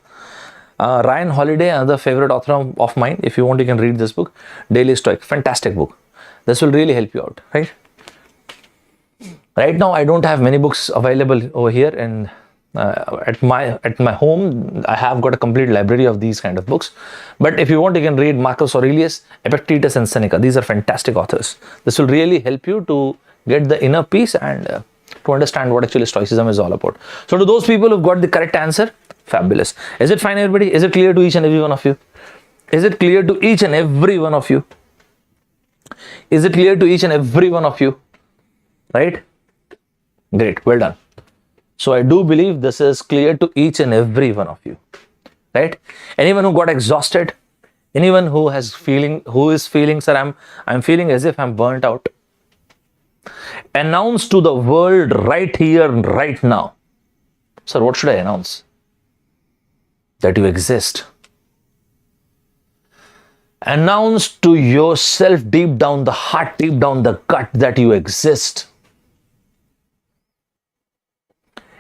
Ryan Holiday, another favorite author of mine. If you want, you can read this book, Daily Stoic. Fantastic book. This will really help you out, right? Right now, I don't have many books available over here, and at my home, I have got a complete library of these kind of books. But if you want, you can read Marcus Aurelius, Epictetus, and Seneca. These are fantastic authors. This will really help you to get the inner peace and to understand what actually stoicism is all about. So to those people who've got the correct answer, fabulous. Is it fine, everybody? Is it clear to each and every one of you? Is it clear to each and every one of you? Is it clear to each and every one of you? Right? Great. Well done. So I do believe this is clear to each and every one of you. Right? Anyone who got exhausted? Anyone who is feeling, sir, I'm feeling as if I'm burnt out. Announce to the world right here, right now. Sir, what should I announce? That you exist. Announce to yourself deep down the heart, deep down the gut, that you exist.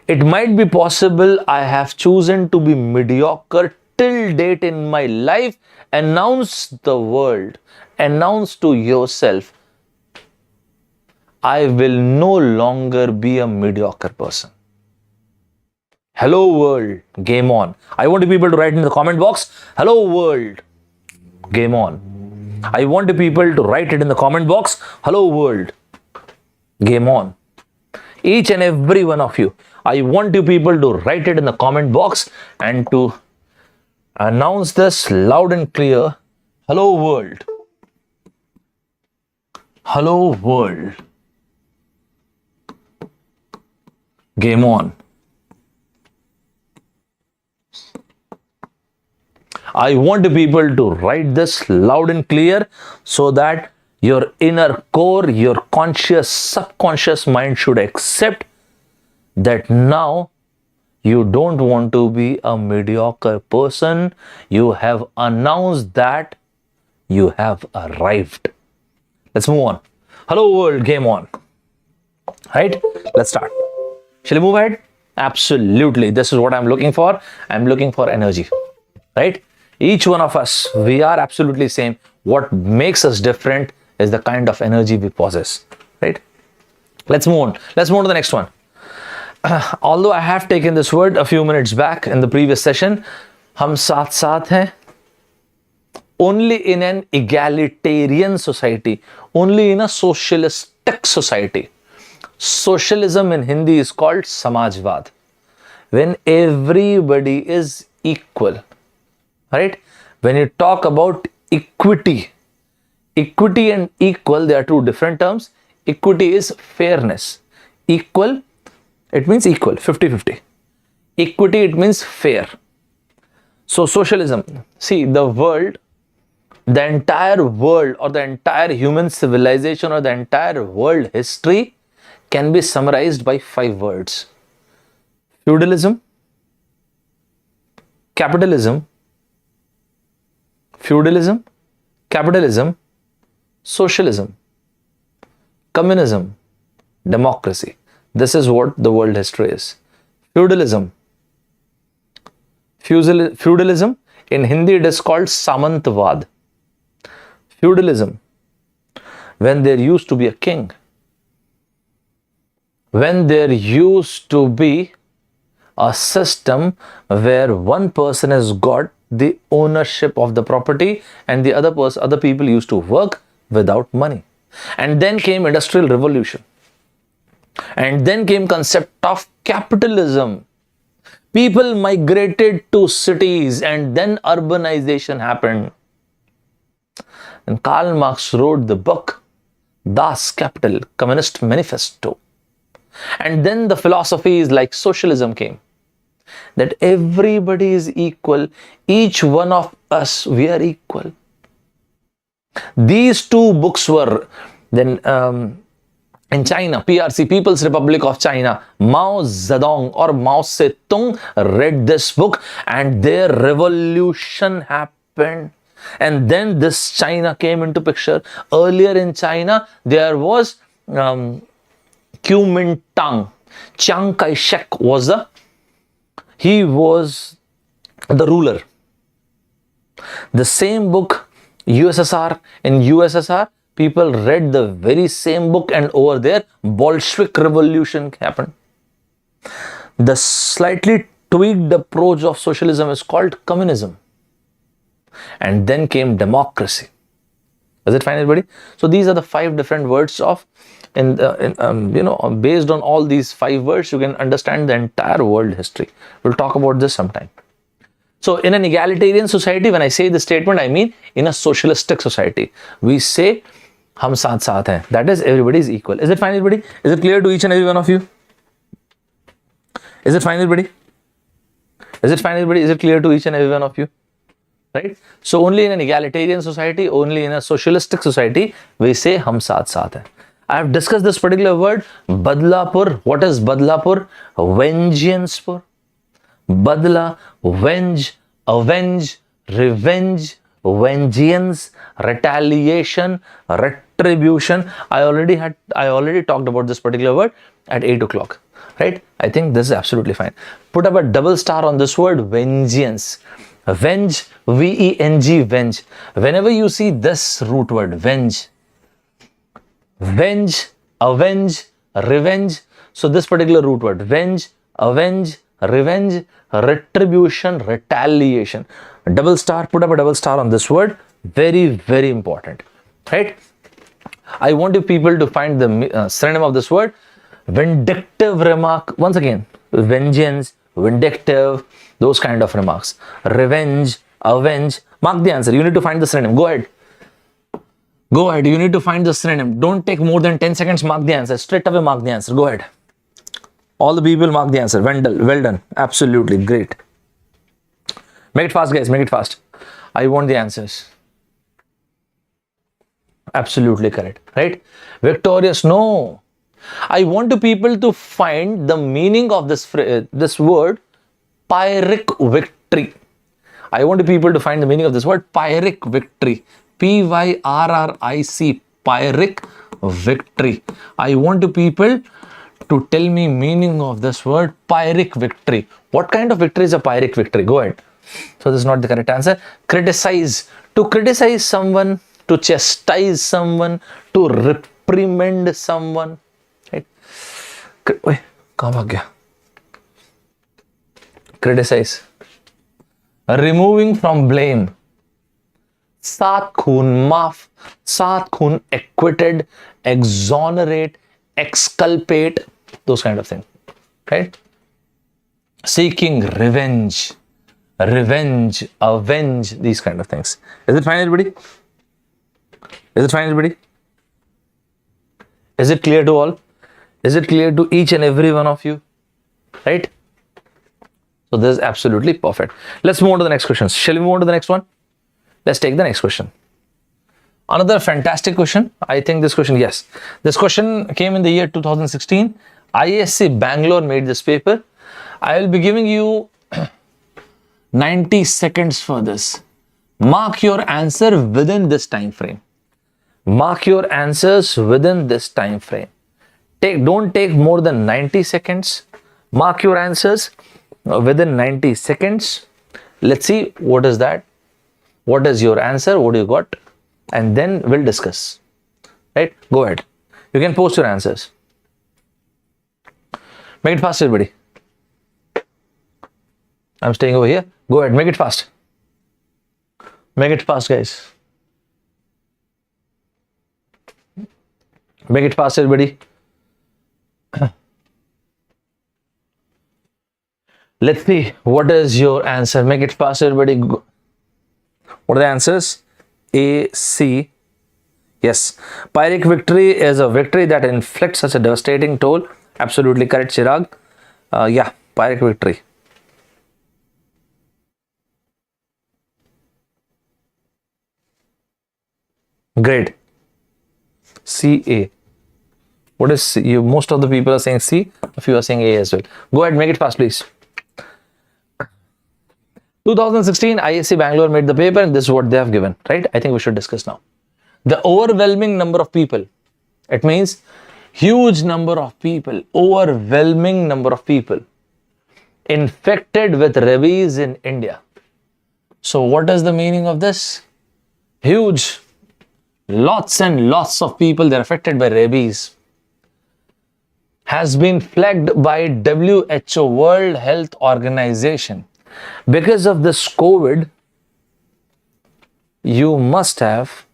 It might be possible I have chosen to be mediocre till date in my life. Announce the world. Announce to yourself, I will no longer be a mediocre person. Hello world, game on. I want people to write in the comment box, hello world, game on. I want people to write it in the comment box, hello world, game on. Each and every one of you, I want you people to write it in the comment box and to announce this loud and clear, hello world, hello world, game on. I want the people to write this loud and clear so that your inner core, your conscious, subconscious mind should accept that now you don't want to be a mediocre person. You have announced that you have arrived. Let's move on. Hello world, game on. Right? Let's start. Shall we move ahead? Absolutely. This is what I'm looking for. I'm looking for energy. Right? Each one of us, we are absolutely same. What makes us different is the kind of energy we possess. Right? Let's move on. Let's move on to the next one. Although I have taken this word a few minutes back in the previous session, hum saath saath hain. Only in an egalitarian society, only in a socialistic society. Socialism in Hindi is called Samajwad. When everybody is equal, right? When you talk about equity and equal, they are two different terms. Equity is fairness. Equal, it means equal, 50-50. Equity, it means fair. So socialism, see the world, the entire world or the entire human civilization or the entire world history can be summarized by 5 words. Feudalism, capitalism, feudalism, capitalism, socialism, communism, democracy. This is what the world history is. Feudalism. Feudalism, in Hindi it is called Samantvad. Feudalism, when there used to be a king, when there used to be a system where one person has got the ownership of the property and the other people used to work without money. And then came Industrial Revolution. And then came concept of capitalism. People migrated to cities and then urbanization happened. And Karl Marx wrote the book Das Kapital, Communist Manifesto. And then the philosophies like socialism came. That everybody is equal. Each one of us, we are equal. These two books were then in China, PRC, People's Republic of China, Mao Zedong or Mao Zedong read this book and their revolution happened. And then this China came into picture. Earlier in China, there was Kuomintang. Chiang Kai-shek was the ruler. The same book, USSR, in USSR, people read the very same book and over there, Bolshevik revolution happened. The slightly tweaked approach of socialism is called communism. And then came democracy. Is it fine, everybody? So these are the 5 different words of, based on all these 5 words, you can understand the entire world history. We'll talk about this sometime. So in an egalitarian society, when I say this statement, I mean in a socialistic society. We say, hum saath saath hain. That is, everybody is equal. Is it fine, everybody? Is it clear to each and every one of you? Is it fine, everybody? Is it fine, everybody? Is it clear to each and every one of you? Right? So only in an egalitarian society, only in a socialistic society, we say hum saath saath hai. I have discussed this particular word, Badlapur. What is Badlapur? Vengeancepur. Badla, venge, avenge, revenge, vengeance, retaliation, retribution. I already talked about this particular word at 8 o'clock. Right? I think this is absolutely fine. Put up a double star on this word, vengeance. Venge, V-E-N-G, venge. Whenever you see this root word, venge, avenge, revenge. So this particular root word, venge, avenge, revenge, retribution, retaliation. Double star, put up a double star on this word. Very, very important. Right? I want you people to find the synonym of this word. Vindictive remark. Once again, vengeance, vindictive, those kind of remarks. Revenge, avenge. Mark the answer. You need to find the synonym. Go ahead. Go ahead. You need to find the synonym. Don't take more than 10 seconds. Mark the answer. Straight away mark the answer. Go ahead. All the people mark the answer. Well done. Absolutely great. Make it fast, guys. Make it fast. I want the answers. Absolutely correct, right? Victorious, no. I want the people to find the meaning of this word, Pyrrhic victory. I want the people to find the meaning of this word, Pyrrhic victory. Pyrrric, Pyrrhic victory. I want the people to tell me meaning of this word, Pyrrhic victory. What kind of victory is a Pyrrhic victory? Go ahead. So this is not the correct answer. Criticize. To criticize someone, to chastise someone, to reprimand someone. Right? Wait, कहाँ भाग गया? Criticize. Removing from blame. सात खून माफ, सात खून acquitted, exonerate, exculpate, those kind of things, right? Seeking revenge, avenge, these kind of things. Is it fine, everybody? Is it fine, everybody? Is it clear to all? Is it clear to each and every one of you? Right? So this is absolutely perfect. Let's move on to the next question. Shall we move on to the next one? Let's take the next question. Another fantastic question. I think this question, yes. This question came in the year 2016. ISC Bangalore made this paper. I will be giving you 90 seconds for this. Mark your answer within this time frame. Mark your answers within this time frame. Don't take more than 90 seconds. Mark your answers within 90 seconds. Let's see what is that. What is your answer? What do you got? And then we'll discuss. Right? Go ahead. You can post your answers. Make it fast, everybody. I'm staying over here. Go ahead. Make it fast. Make it fast, guys. Make it fast, everybody. Let's see. What is your answer? Make it fast, everybody. What are the answers? A, C. Yes. Pyrrhic victory is a victory that inflicts such a devastating toll. Absolutely correct, Chirag. Yeah, Pyrrhic victory. Great. C, A. What is C? Most of the people are saying C. A few are saying A as well. Go ahead, make it fast, please. 2016, ISC Bangalore made the paper and this is what they have given, right? I think we should discuss now. The overwhelming number of people. It means huge number of people, overwhelming number of people infected with rabies in India. So what is the meaning of this? Huge. Lots and lots of people that are affected by rabies has been flagged by WHO, World Health Organization. Because of this COVID, you must have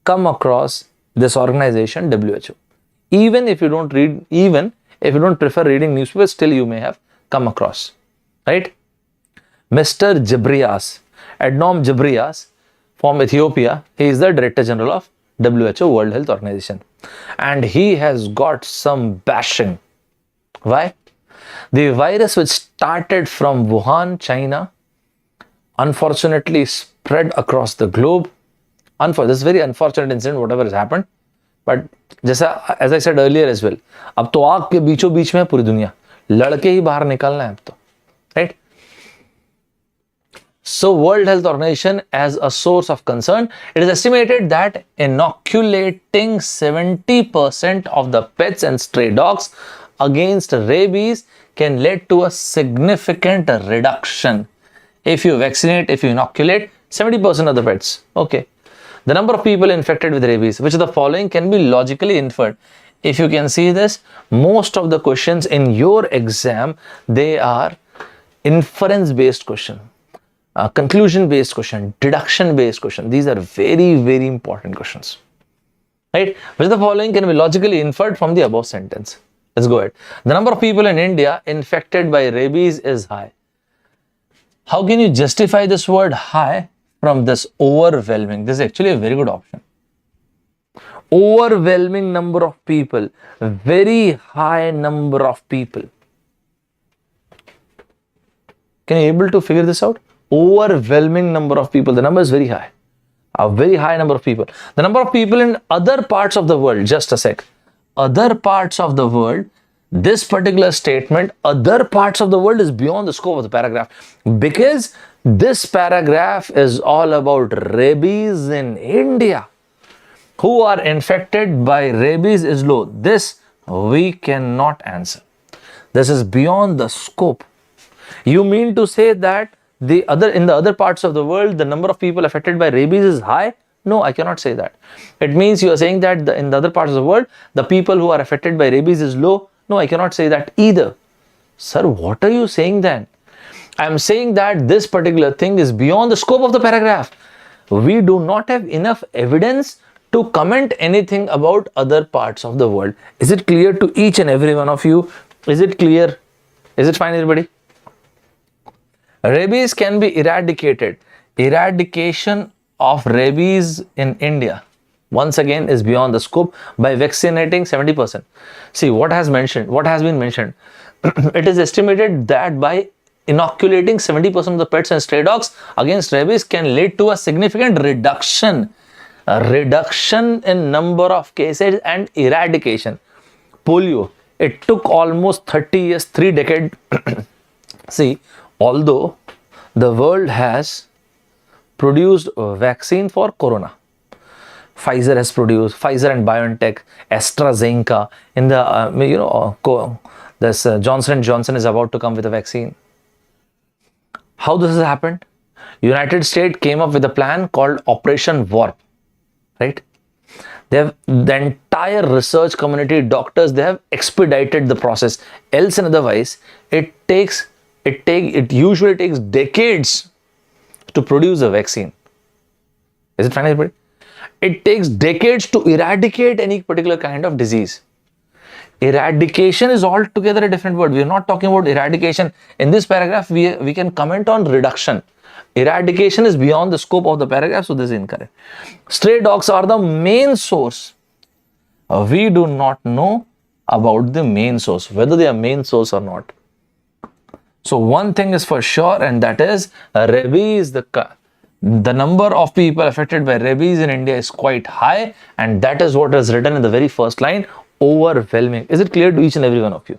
come across this organization, WHO. Even if you don't read, even if you don't prefer reading newspapers, still you may have come across, right? Mr. Jabrias, Adnom Jabrias from Ethiopia, he is the Director General of WHO, World Health Organization. And he has got some bashing. Why? The virus which started from Wuhan, China, unfortunately spread across the globe. This is very unfortunate incident, whatever has happened. But as I said earlier as well, अब तो आग के बीचों बीच में पूरी दुनिया लड़के ही बाहर निकलना है अब तो, right? So World Health Organization as a source of concern, it is estimated that inoculating 70% of the pets and stray dogs against rabies can lead to a significant reduction. If you vaccinate, if you inoculate 70% of the pets, okay. The number of people infected with rabies, which of the following can be logically inferred? If you can see this, most of the questions in your exam, they are inference-based question, conclusion-based question, deduction-based question. These are very, very important questions, right? Which of the following can be logically inferred from the above sentence? Let's go ahead. The number of people in India infected by rabies is high. How can you justify this word high from this overwhelming? This is actually a very good option. Overwhelming number of people, very high number of people. Can you able to figure this out? Overwhelming number of people. The number is very high. A very high number of people. The number of people in other parts of the world, just a sec. Other parts of the world, this particular statement, other parts of the world, is beyond the scope of the paragraph, because this paragraph is all about rabies in India. Who are infected by rabies is low. This we cannot answer. This is beyond the scope. You mean to say that in the other parts of the world, the number of people affected by rabies is high? No, I cannot say that. It means you are saying that in the other parts of the world, the people who are affected by rabies is low. No, I cannot say that either. Sir, what are you saying then? I am saying that this particular thing is beyond the scope of the paragraph. We do not have enough evidence to comment anything about other parts of the world. Is it clear to each and every one of you? Is it clear? Is it fine, everybody? Rabies can be eradicated. Eradication of rabies in India, once again, is beyond the scope by vaccinating 70%. See what has been mentioned. It is estimated that by inoculating 70% of the pets and stray dogs against rabies can lead to a significant reduction in number of cases and eradication. Polio, it took almost 30 years, 3 decades. See, although the world has produced a vaccine for corona, Pfizer has produced, Pfizer and BioNTech, AstraZeneca, in the Johnson & Johnson is about to come with a vaccine. How this has happened? United States came up with a plan called Operation Warp, right? The entire research community, doctors, they have expedited the process. Else and otherwise, it usually takes decades to produce a vaccine. Is it fine, everybody? It takes decades to eradicate any particular kind of disease. Eradication is altogether a different word. We are not talking about eradication. In this paragraph, we can comment on reduction. Eradication is beyond the scope of the paragraph, so this is incorrect. Stray dogs are the main source. We do not know about the main source, whether they are main source or not. So one thing is for sure, and that is rabies, the number of people affected by rabies in India is quite high, and that is what is written in the very first line, overwhelming. Is it clear to each and every one of you?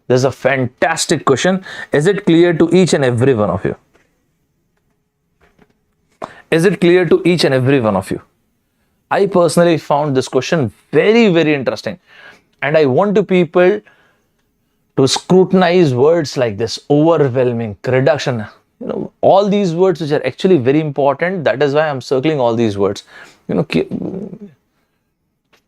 This is a fantastic question. Is it clear to each and every one of you? Is it clear to each and every one of you? I personally found this question very, very interesting, and I want people to scrutinize words like this: overwhelming, reduction, all these words which are actually very important. That is why I'm circling all these words.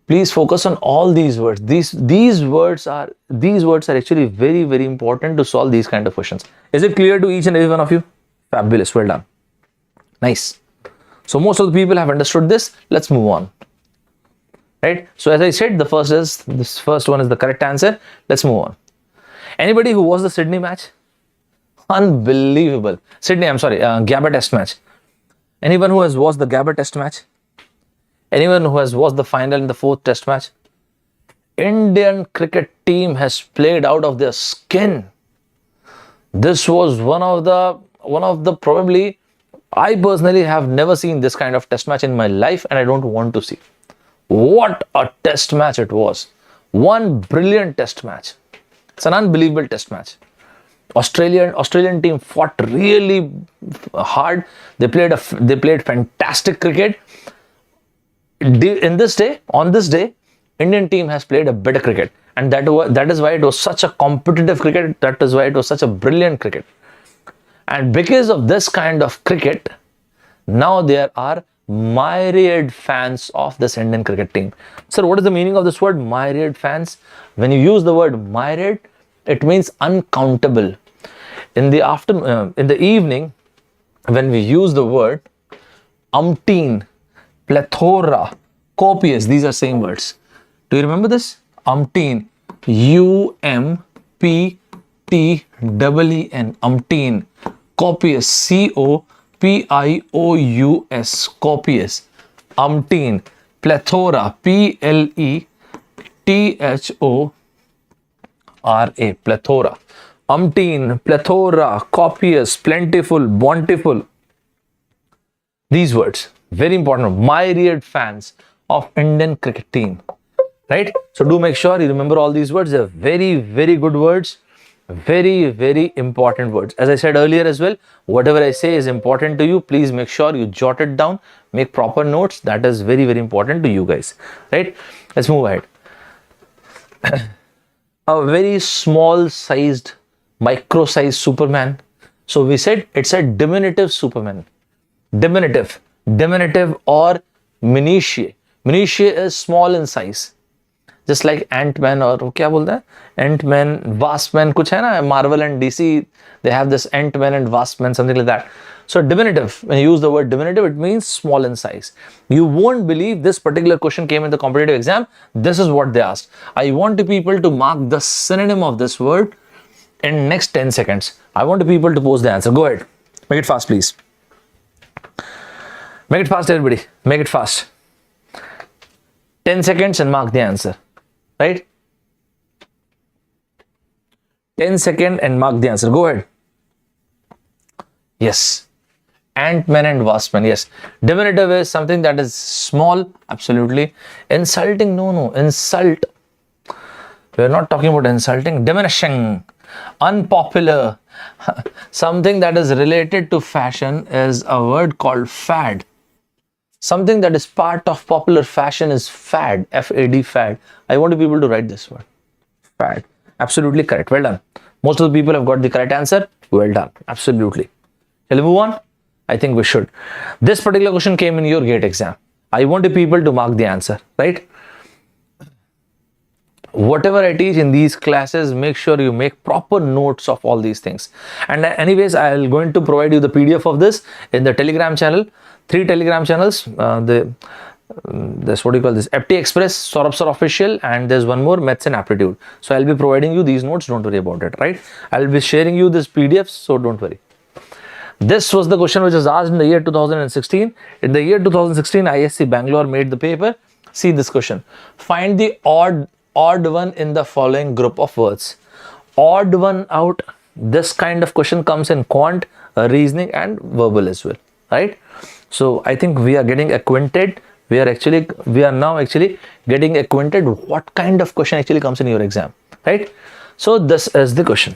Please focus on all these words. These words are actually very, very important to solve these kind of questions. Is it clear to each and every one of you? Fabulous, well done. Nice. So most of the people have understood this. Let's move on. Right? So as I said, this first one is the correct answer. Let's move on. Anybody who watched the Sydney match? Unbelievable. GABA test match. Anyone who has watched the GABA test match? Anyone who has watched the final in the 4th test match? Indian cricket team has played out of their skin. This was one of the probably, I personally have never seen this kind of test match in my life, and I don't want to see. What a test match it was. One brilliant test match. It's an unbelievable test match. Australian team fought really hard. They played fantastic cricket. On this day, Indian team has played a better cricket, and that is why it was such a competitive cricket. That is why it was such a brilliant cricket. And because of this kind of cricket, now there are myriad fans of this Indian cricket team. Sir, what is the meaning of this word myriad fans? When you use the word myriad, it means uncountable. In the evening, when we use the word umpteen, plethora, copious, these are same words. Do you remember this? Umpteen, U-M-P-T-E-E-N, umpteen. Copious, C-O-P-I-O-U-S, copious. Umpteen. Plethora, P-L-E-T-H-O-R-A, plethora. umpteen, plethora, copious, plentiful, bountiful. These words, very important. Myriad fans of Indian cricket team, right? So do make sure you remember all these words. They're very, very good words. Very, very important words. As I said earlier as well, whatever I say is important to you. Please make sure you jot it down, make proper notes. That is very, very important to you guys, right? Let's move ahead. A very small sized, micro sized Superman. So we said it's a diminutive Superman. Diminutive or minutiae. Minutiae is small in size. Just like Ant-Man or क्या बोलते हैं? Ant-Man, Vast-Man कुछ है ना? Marvel and DC, they have this Ant-Man and Vast-Man, something like that. So diminutive, when you use the word diminutive, it means small in size. You won't believe this particular question came in the competitive exam. This is what they asked. I want people to mark the synonym of this word in next 10 seconds. I want people to post the answer. Go ahead. Make it fast, please. Make it fast, everybody. Make it fast. 10 seconds and mark the answer. Right? 10 seconds and mark the answer. Go ahead. Yes. Ant-Man and Wasp-Man. Yes. Diminutive is something that is small. Absolutely. Insulting. No. Insult. We're not talking about insulting. Diminishing. Unpopular. Something that is related to fashion is a word called fad. Something that is part of popular fashion is fad. F-A-D, fad. I want people to write this word. Fad. Absolutely correct. Well done. Most of the people have got the correct answer. Well done. Absolutely. Shall we move on? I think we should. This particular question came in your GATE exam. I want people to mark the answer, right? Whatever I teach in these classes, make sure you make proper notes of all these things. And anyways, I'm going to provide you the PDF of this in the Telegram channel. 3 Telegram channels. This, what do you call this? FT Express, Saurabh Sir Official, and there's one more, Maths and Aptitude. So I'll be providing you these notes. Don't worry about it, right? I'll be sharing you this PDF, so don't worry. This was the question which was asked in the year 2016. In the year 2016, ISC Bangalore made the paper. See this question. Find the odd one in the following group of words. Odd one out. This kind of question comes in quant, reasoning, and verbal as well, right? So I think we are getting acquainted. We are now actually getting acquainted what kind of question actually comes in your exam, right? So this is the question.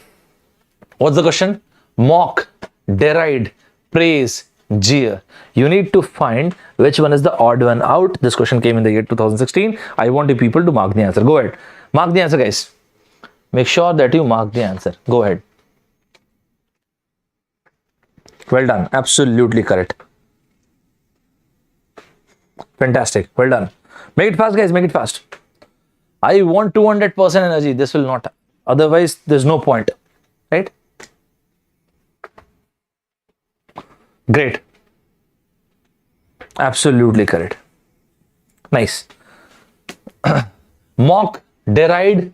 What's the question? Mock, deride, praise, jeer. You need to find which one is the odd one out. This question came in the year 2016. I want you people to mark the answer. Go ahead. Mark the answer, guys. Make sure that you mark the answer. Go ahead. Well done. Absolutely correct. Fantastic. Well done. Make it fast, guys. Make it fast. I want 200% energy. This will not. Otherwise, there's no point. Right? Great. Absolutely correct. Nice. Mock, deride.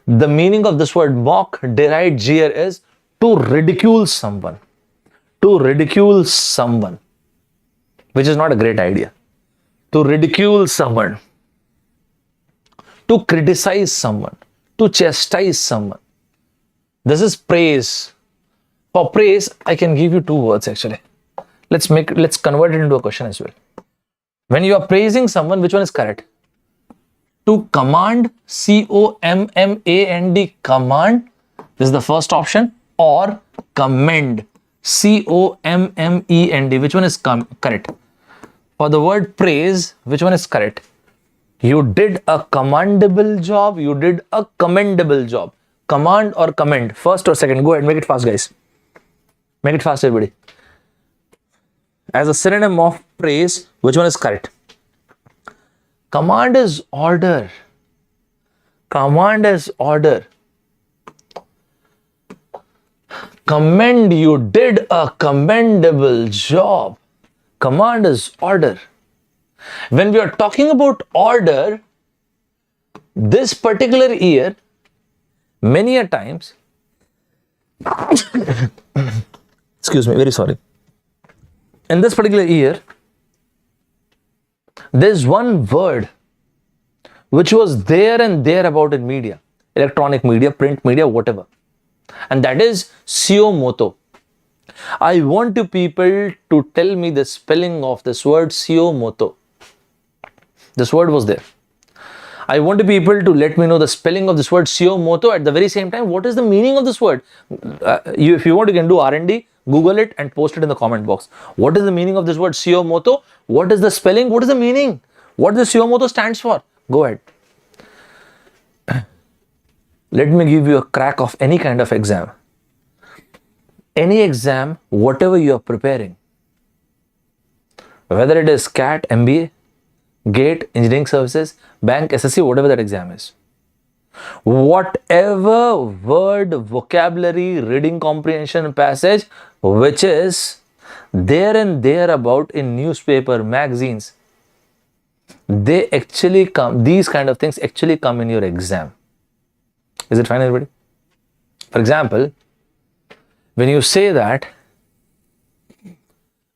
The meaning of this word mock, deride, jeer is to ridicule someone. To ridicule someone. Which is not a great idea. To ridicule someone, to criticize someone, to chastise someone. This is praise. For praise, I can give you 2 words actually. Let's convert it into a question as well. When you are praising someone, which one is correct? To command, C-O-M-M-A-N-D, command. This is the first option. Or commend, C-O-M-M-E-N-D. Which one is correct? For the word praise, which one is correct? You did a commendable job. You did a commendable job. Command or commend? First or second? Go ahead. Make it fast, guys. Make it fast, everybody. As a synonym of praise, which one is correct? Command is order. Command is order. Commend, you did a commendable job. Command is order. When we are talking about order, this particular year, many a times, excuse me, very sorry. In this particular year, there's one word which was there and thereabout in media, electronic media, print media, whatever. and that is suo moto. I want you people to tell me the spelling of this word suo moto. This word was there. I want people to let me know the spelling of this word suo moto. At the very same time, what is the meaning of this word? If you want, you can do R&D, Google it and post it in the comment box. What is the meaning of this word suo moto? What is the spelling? What is the meaning? What the suo moto stands for? Go ahead. Let me give you a crack of any kind of exam. Any exam, whatever you are preparing, whether it is CAT, MBA, GATE, Engineering Services, Bank, SSC, whatever that exam is, whatever word, vocabulary, reading comprehension passage, which is there and thereabout in newspaper, magazines, they actually come, these kind of things actually come in your exam. Is it fine, everybody? For example, when you say that,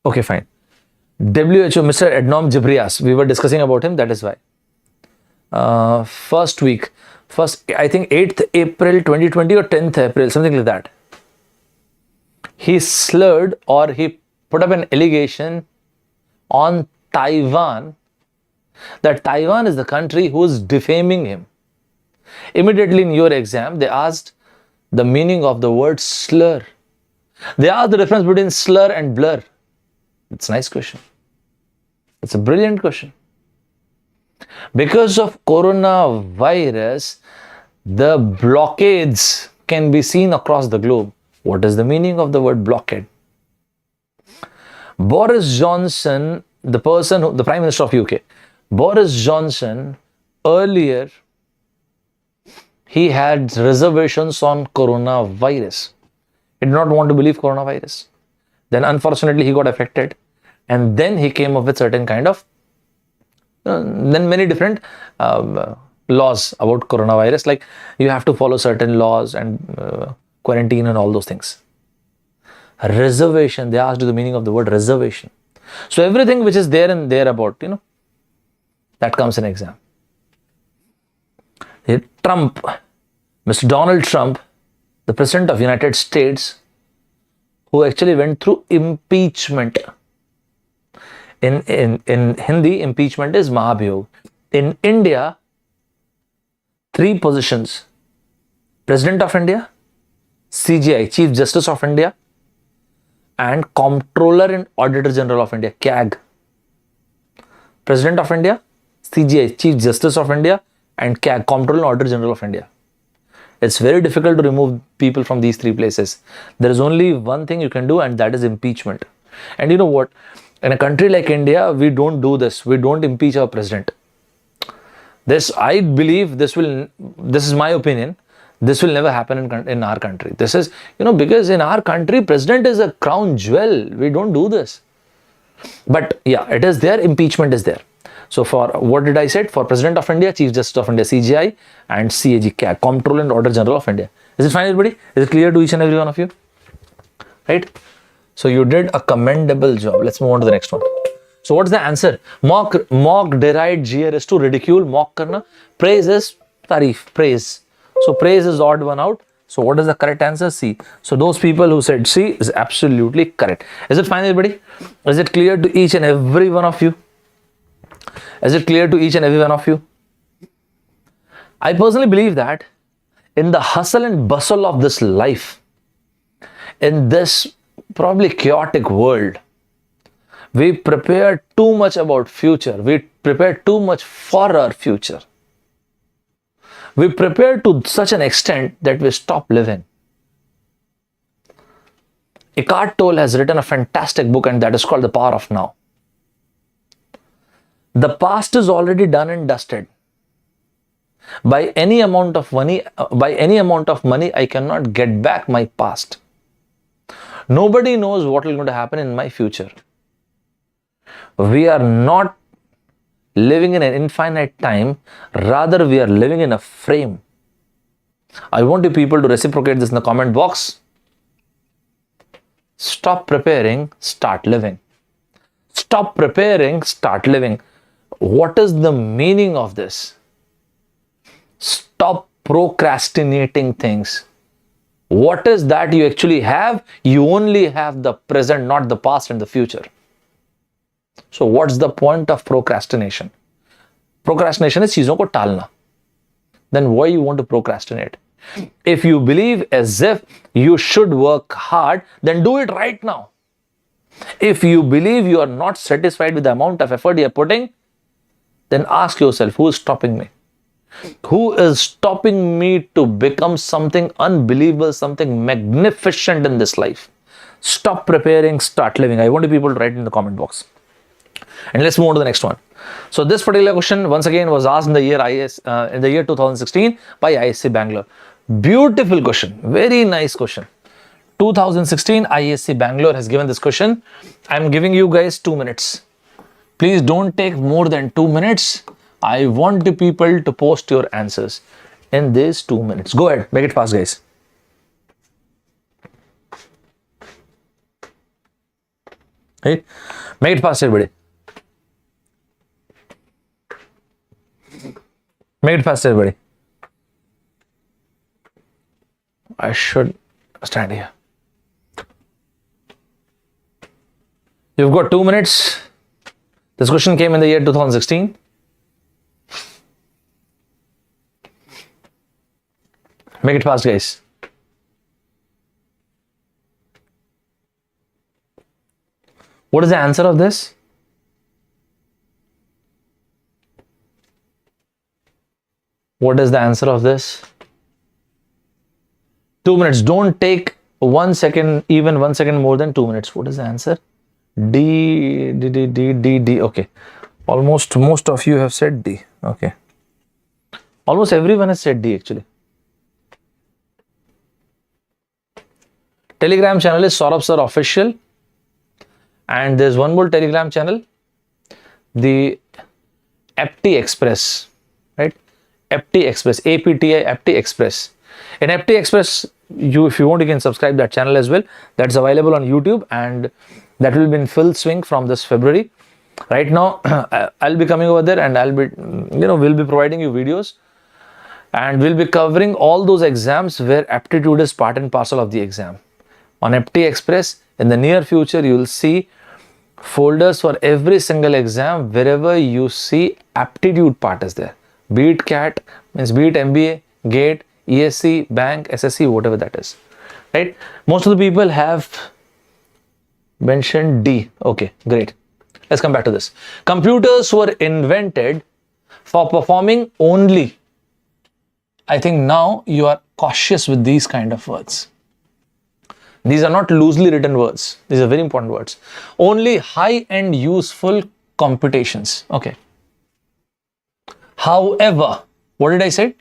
okay, fine. WHO, Mr. Adnom Ghebreyesus, we were discussing about him, that is why. First, I think 8th April 2020 or 10th April, something like that. He slurred or he put up an allegation on Taiwan that Taiwan is the country who is defaming him. Immediately in your exam, they asked the meaning of the word slur. They asked the difference between slur and blur. It's a nice question. It's a brilliant question. Because of coronavirus, the blockades can be seen across the globe. What is the meaning of the word blockade? Boris Johnson, the Prime Minister of UK, Boris Johnson, earlier, he had reservations on coronavirus. He did not want to believe coronavirus. Then unfortunately he got affected, and then he came up with certain kind of then many different laws about coronavirus, like you have to follow certain laws and quarantine and all those things. Reservation, they asked you the meaning of the word reservation. So everything which is there and thereabout, that comes in exam. Trump, Mr. Donald Trump, the President of United States, who actually went through impeachment. In Hindi, impeachment is Mahabhyog. In India, 3 positions: President of India, CJI, Chief Justice of India, and Comptroller and Auditor General of India, CAG. President of India, CJI, Chief Justice of India, and CAG, Comptroller and Auditor General of India. It's very difficult to remove people from these 3 places. There is only one thing you can do, and that is impeachment. And you know what? In a country like India, we don't do this. We don't impeach our president. I believe this is my opinion, this will never happen in our country. This is, because in our country, president is a crown jewel. We don't do this. But yeah, it is there. Impeachment is there. So for, what did I say? For President of India, Chief Justice of India, CJI, and CAG, CAG, Comptroller and Auditor General of India. Is it fine, everybody? Is it clear to each and every one of you? Right? So you did a commendable job. Let's move on to the next one. So what's the answer? Mock, deride, jeer is to ridicule, mock karna. Praise is tarif, praise. So praise is odd one out. So what is the correct answer? C. So those people who said C is absolutely correct. Is it fine, everybody? Is it clear to each and every one of you? Is it clear to each and every one of you? I personally believe that in the hustle and bustle of this life, in this probably chaotic world, we prepare too much about future. We prepare too much for our future. We prepare to such an extent that we stop living. Eckhart Tolle has written a fantastic book, and that is called The Power of Now. The past is already done and dusted. By any amount of money, I cannot get back my past. Nobody knows what is going to happen in my future. We are not living in an infinite time, rather we are living in a frame. I want you people to reciprocate this in the comment box. Stop preparing, start living. Stop preparing, start living. What is the meaning of this? Stop procrastinating things. What is that you actually have? You only have the present, not the past and the future. So what's the point of procrastination? Procrastination is चीजों को टालना. Then why you want to procrastinate? If you believe as if you should work hard, then do it right now. If you believe you are not satisfied with the amount of effort you are putting, then ask yourself, who is stopping me? Who is stopping me to become something unbelievable, something magnificent in this life? Stop preparing, start living. I want people to write in the comment box. And let's move on to the next one. So this particular question once again was asked in the year 2016 by ISC Bangalore. Beautiful question, very nice question. 2016 ISC Bangalore has given this question. I'm giving you guys 2 minutes. Please don't take more than 2 minutes. I want the people to post your answers in these 2 minutes. Go ahead, make it fast, guys. Right? Make it fast, everybody. Make it fast, everybody. I should stand here. You've got 2 minutes. This question came in the year 2016. Make it fast, guys. What is the answer of this? What is the answer of this? 2 minutes. Don't take 1 second, even 1 second more than 2 minutes. What is the answer? D. Okay. Almost most of you have said D. Okay. Almost everyone has said D actually. Telegram channel is Saurabh Sir Official. And there's one more Telegram channel, the APT Express, right? APT Express, APTI APT Express. In APT Express, if you want, you can subscribe that channel as well. That's available on YouTube, and that will be in full swing from this February. Right now, I'll be coming over there, and I'll be, we'll be providing you videos, and we'll be covering all those exams where aptitude is part and parcel of the exam. On APT Express, in the near future, you will see folders for every single exam. Wherever you see aptitude part is there. Be it CAT, means be it MBA, GATE, ESE, Bank, SSC, whatever that is. Right? Most of the people have mentioned D. Okay, great. Let's come back to this. Computers were invented for performing only. I think now you are cautious with these kind of words. These are not loosely written words. These are very important words. Only high-end useful computations. Okay. However, what did I say?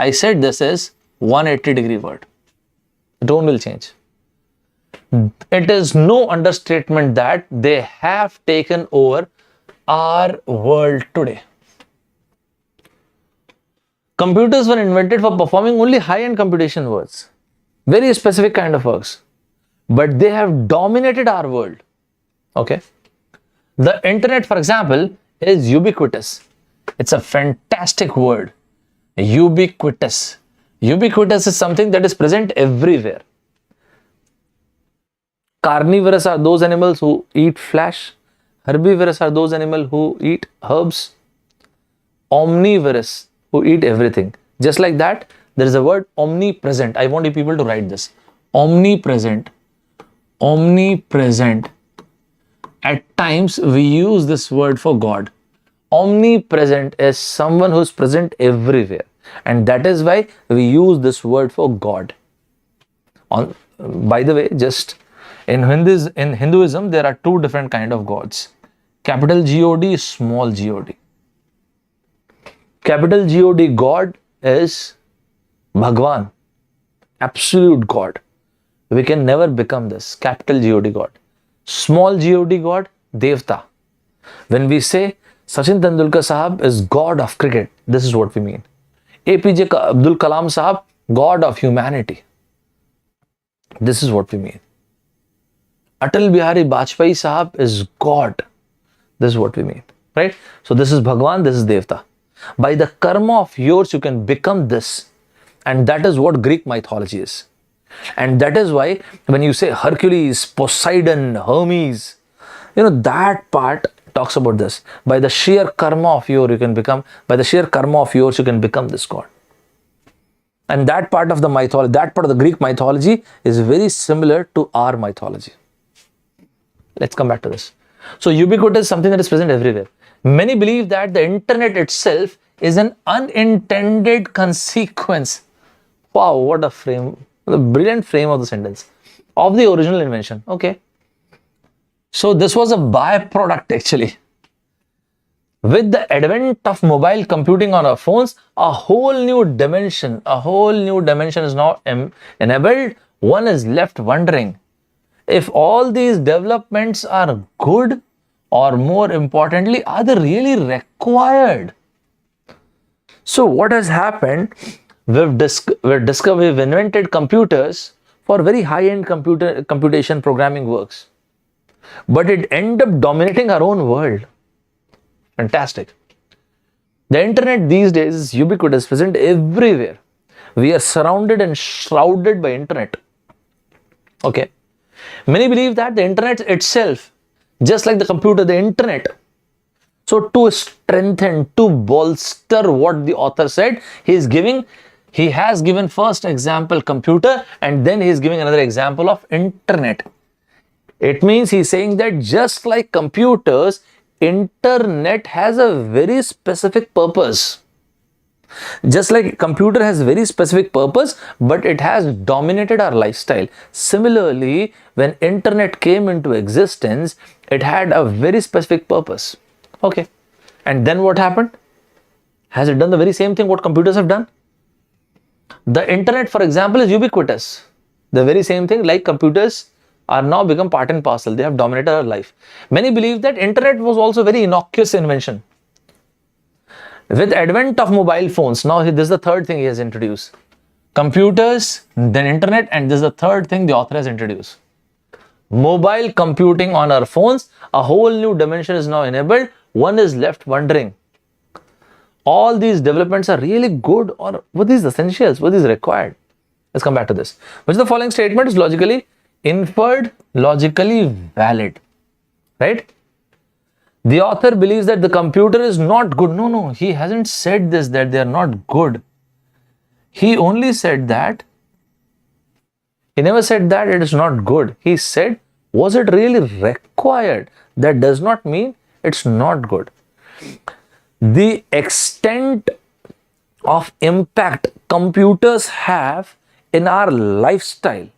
I said this is 180-degree word. The tone will change. It is no understatement that they have taken over our world today. Computers were invented for performing only high-end computation words. Very specific kind of works. But they have dominated our world. Okay. The internet, for example, is ubiquitous. It's a fantastic word. Ubiquitous. Ubiquitous is something that is present everywhere. Carnivorous are those animals who eat flesh. Herbivorous are those animals who eat herbs. Omnivorous, who eat everything. Just like that, there is a word omnipresent. I want you people to write this. Omnipresent. Omnipresent. At times, we use this word for God. Omnipresent is someone who is present everywhere. And that is why we use this word for God. By the way, just in Hinduism, there are two different kind of gods. Capital God, small God. Capital God God is Bhagwan, absolute God. We can never become this. Capital God God. Small God God, Devta. When we say Sachin Tendulkar Sahab is God of cricket, this is what we mean. APJ Abdul Kalam Sahab, God of humanity. This is what we mean. Atal Bihari Vajpayee Sahab is God. This is what we mean. Right? So this is Bhagwan, this is Devta. By the karma of yours, you can become this. And that is what Greek mythology is. And that is why when you say Hercules, Poseidon, Hermes, that part talks about this. By the sheer karma of yours, you can become this god. And that part of the mythology, that part of the Greek mythology is very similar to our mythology. Let's come back to this. So ubiquitous is something that is present everywhere. Many believe that the internet itself is an unintended consequence. Wow, what a brilliant frame of the sentence. Of the original invention. Okay. So this was a byproduct actually. With the advent of mobile computing on our phones, a whole new dimension is now enabled. One is left wondering if all these developments are good, or more importantly, are they really required? So what has happened? We've invented computers for very high-end computation programming works, but it ended up dominating our own world. Fantastic. The internet these days is ubiquitous, present everywhere. We are surrounded and shrouded by internet. Okay. Many believe that the internet itself, just like the computer, the internet. So to strengthen, to bolster what the author said, he has given first example computer, and then he is giving another example of internet. It means he's saying that just like computers, internet has a very specific purpose. Just like computer has very specific purpose, but it has dominated our lifestyle. Similarly, when internet came into existence, it had a very specific purpose. Okay. And then what happened? Has it done the very same thing what computers have done? The internet, for example, is ubiquitous. The very same thing like computers are now become part and parcel. They have dominated our life. Many believe that internet was also a very innocuous invention. With advent of mobile phones, now this is the third thing he has introduced. Computers, then internet, and this is the third thing the author has introduced. Mobile computing on our phones, a whole new dimension is now enabled. One is left wondering, all these developments are really good, or what is essentials, what is required? Let's come back to this. Which the following statement is logically inferred, logically valid, right? The author believes that the computer is not good. No, he hasn't said this, that they are not good. He only said that, he never said that it is not good. He said, was it really required? That does not mean it's not good. The extent of impact computers have in our lifestyle,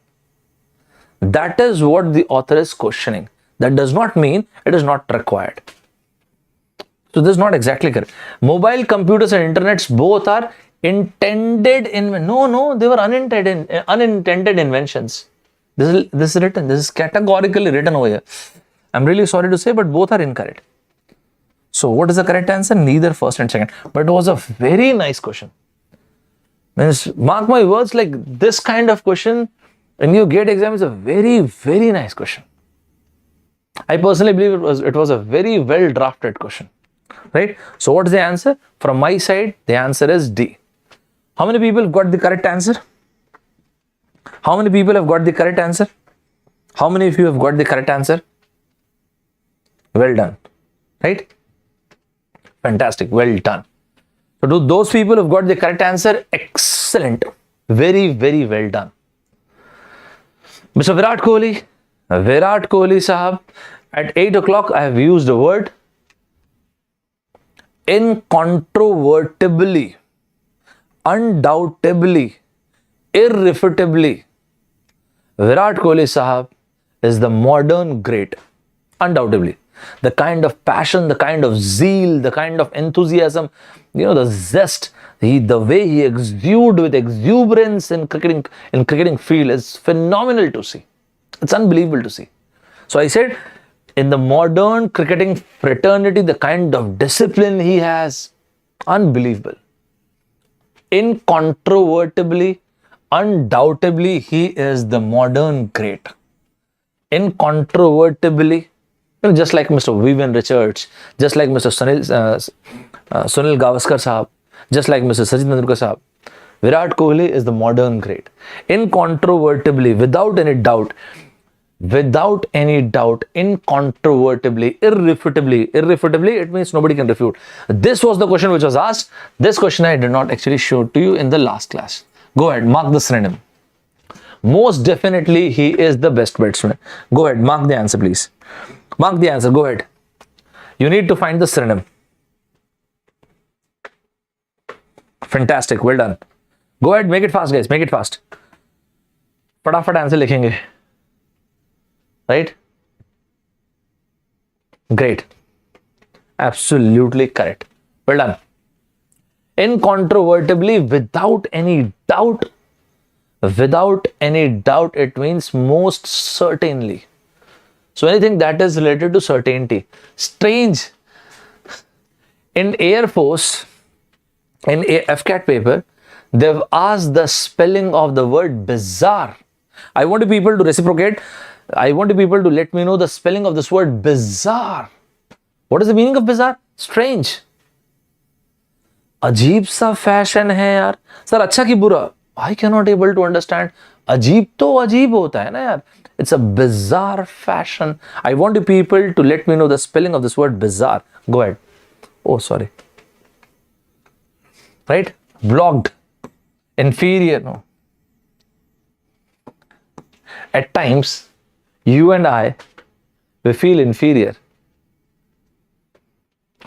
that is what the author is questioning. That does not mean it is not required. So this is not exactly correct. Mobile computers and internets both are intended no, they were unintended inventions. This is written, this is categorically written over here. I'm really sorry to say, but both are incorrect. So what is the correct answer? Neither first and second. But it was a very nice question. Means, mark my words, like this kind of question in your GATE exam is a very, very nice question. I personally believe it was a very well drafted question, right? So what is the answer? From my side, the answer is D. How many people got the correct answer? How many people have got the correct answer? How many of you have got the correct answer? Well done, right? Fantastic, well done. So to those people who have got the correct answer, excellent, very, very well done. Mr. Virat Kohli Sahab, at 8 o'clock I have used the word incontrovertibly, undoubtedly, irrefutably. Virat Kohli Sahab is the modern great, undoubtedly. The kind of passion, the kind of zeal, the kind of enthusiasm, the zest, the way he exudes with exuberance in cricketing field is phenomenal to see. It's unbelievable to see. So I said, in the modern cricketing fraternity, the kind of discipline he has, unbelievable. Incontrovertibly, undoubtedly, he is the modern great. Incontrovertibly, just like Mr. Vivian Richards, just like Mr. Sunil Gavaskar Sahab, just like Mr. Sachin Tendulkar Sahab. Virat Kohli is the modern great. Incontrovertibly, without any doubt, incontrovertibly, irrefutably, it means nobody can refute. This was the question which was asked. This question I did not actually show to you in the last class. Go ahead, mark the synonym. Most definitely, he is the best batsman. Go ahead, mark the answer, please. Mark the answer, go ahead. You need to find the synonym. Fantastic, well done. Go ahead, make it fast, guys, make it fast. फटाफट answer लिखेंगे. Right? Great. Absolutely correct. Well done. Incontrovertibly, without any doubt, it means most certainly. So anything that is related to certainty. Strange. In Air Force, in a FCAT paper, they've asked the spelling of the word bizarre. I want people to reciprocate. I want people to let me know the spelling of this word bizarre. What is the meaning of bizarre? Strange. अजीब सा fashion है यार. Sir अच्छा कि बुरा? I cannot able to understand. अजीब तो अजीब होता है ना यार. It's a bizarre fashion. I want people to let me know the spelling of this word bizarre. Go ahead. Oh, sorry. Right? Blocked. Inferior. No. At times, you and I, we feel inferior.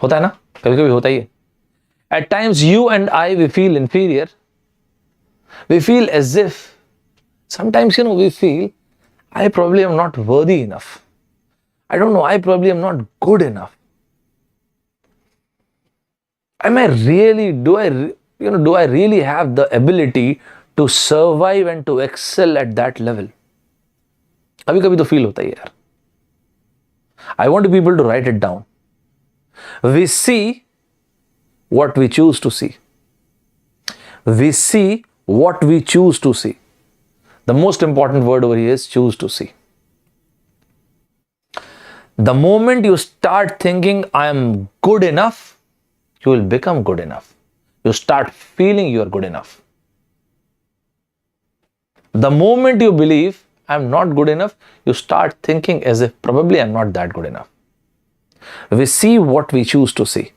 होता है ना? कभी-कभी होता ही है. At times, you and I, we feel inferior. We feel as if, sometimes, we feel, I probably am not worthy enough. I don't know, I probably am not good enough. Do I really have the ability to survive and to excel at that level? कभी कभी तो feel होता है यार. I want people to write it down. We see what we choose to see. We see what we choose to see. The most important word over here is choose to see. The moment you start thinking I am good enough, you will become good enough. You start feeling you are good enough. The moment you believe I am not good enough, you start thinking as if probably I am not that good enough. We see what we choose to see.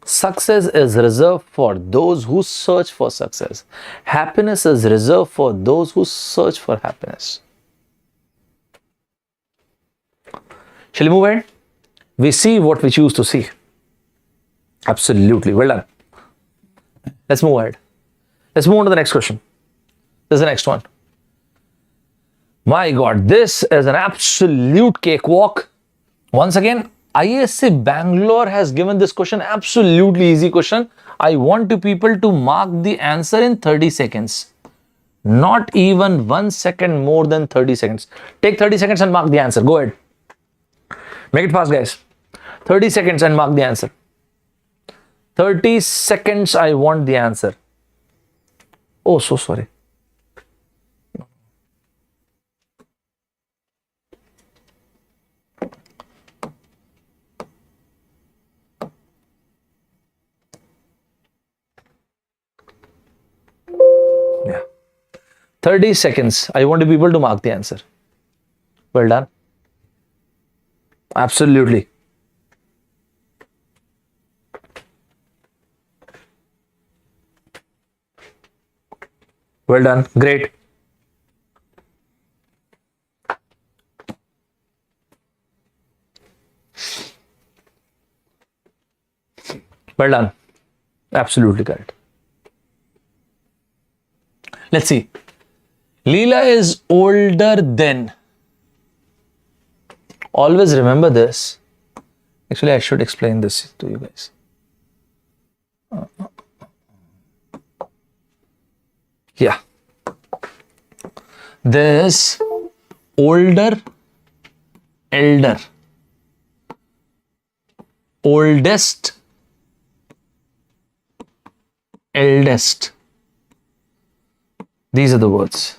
Success is reserved for those who search for success. Happiness is reserved for those who search for happiness. Shall we move ahead? We see what we choose to see. Absolutely. Well done. Let's move ahead. Let's move on to the next question. This is the next one. My God, this is an absolute cakewalk. Once again, ISC Bangalore has given this question, absolutely easy question. I want you people to mark the answer in 30 seconds. Not even 1 second more than 30 seconds. Take 30 seconds and mark the answer. Go ahead. Make it fast, guys. 30 seconds and mark the answer. 30 seconds, I want the answer. Oh, so sorry. Yeah. 30 seconds. I want people to mark the answer. Well done. Absolutely. Well done. Great. Well done. Absolutely correct. Let's see. Leela is older than. Always remember this. Actually, I should explain this to you guys. Yeah. This older, elder, oldest, eldest. These are the words.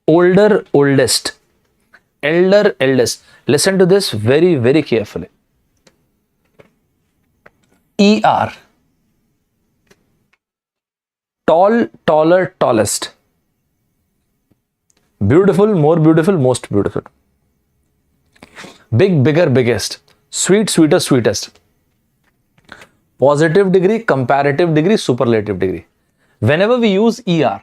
Older, oldest, elder, eldest. Listen to this very, very carefully. ER. Tall, taller, tallest. Beautiful, more beautiful, most beautiful. Big, bigger, biggest. Sweet, sweeter, sweetest. Positive degree, comparative degree, superlative degree. Whenever we use ER,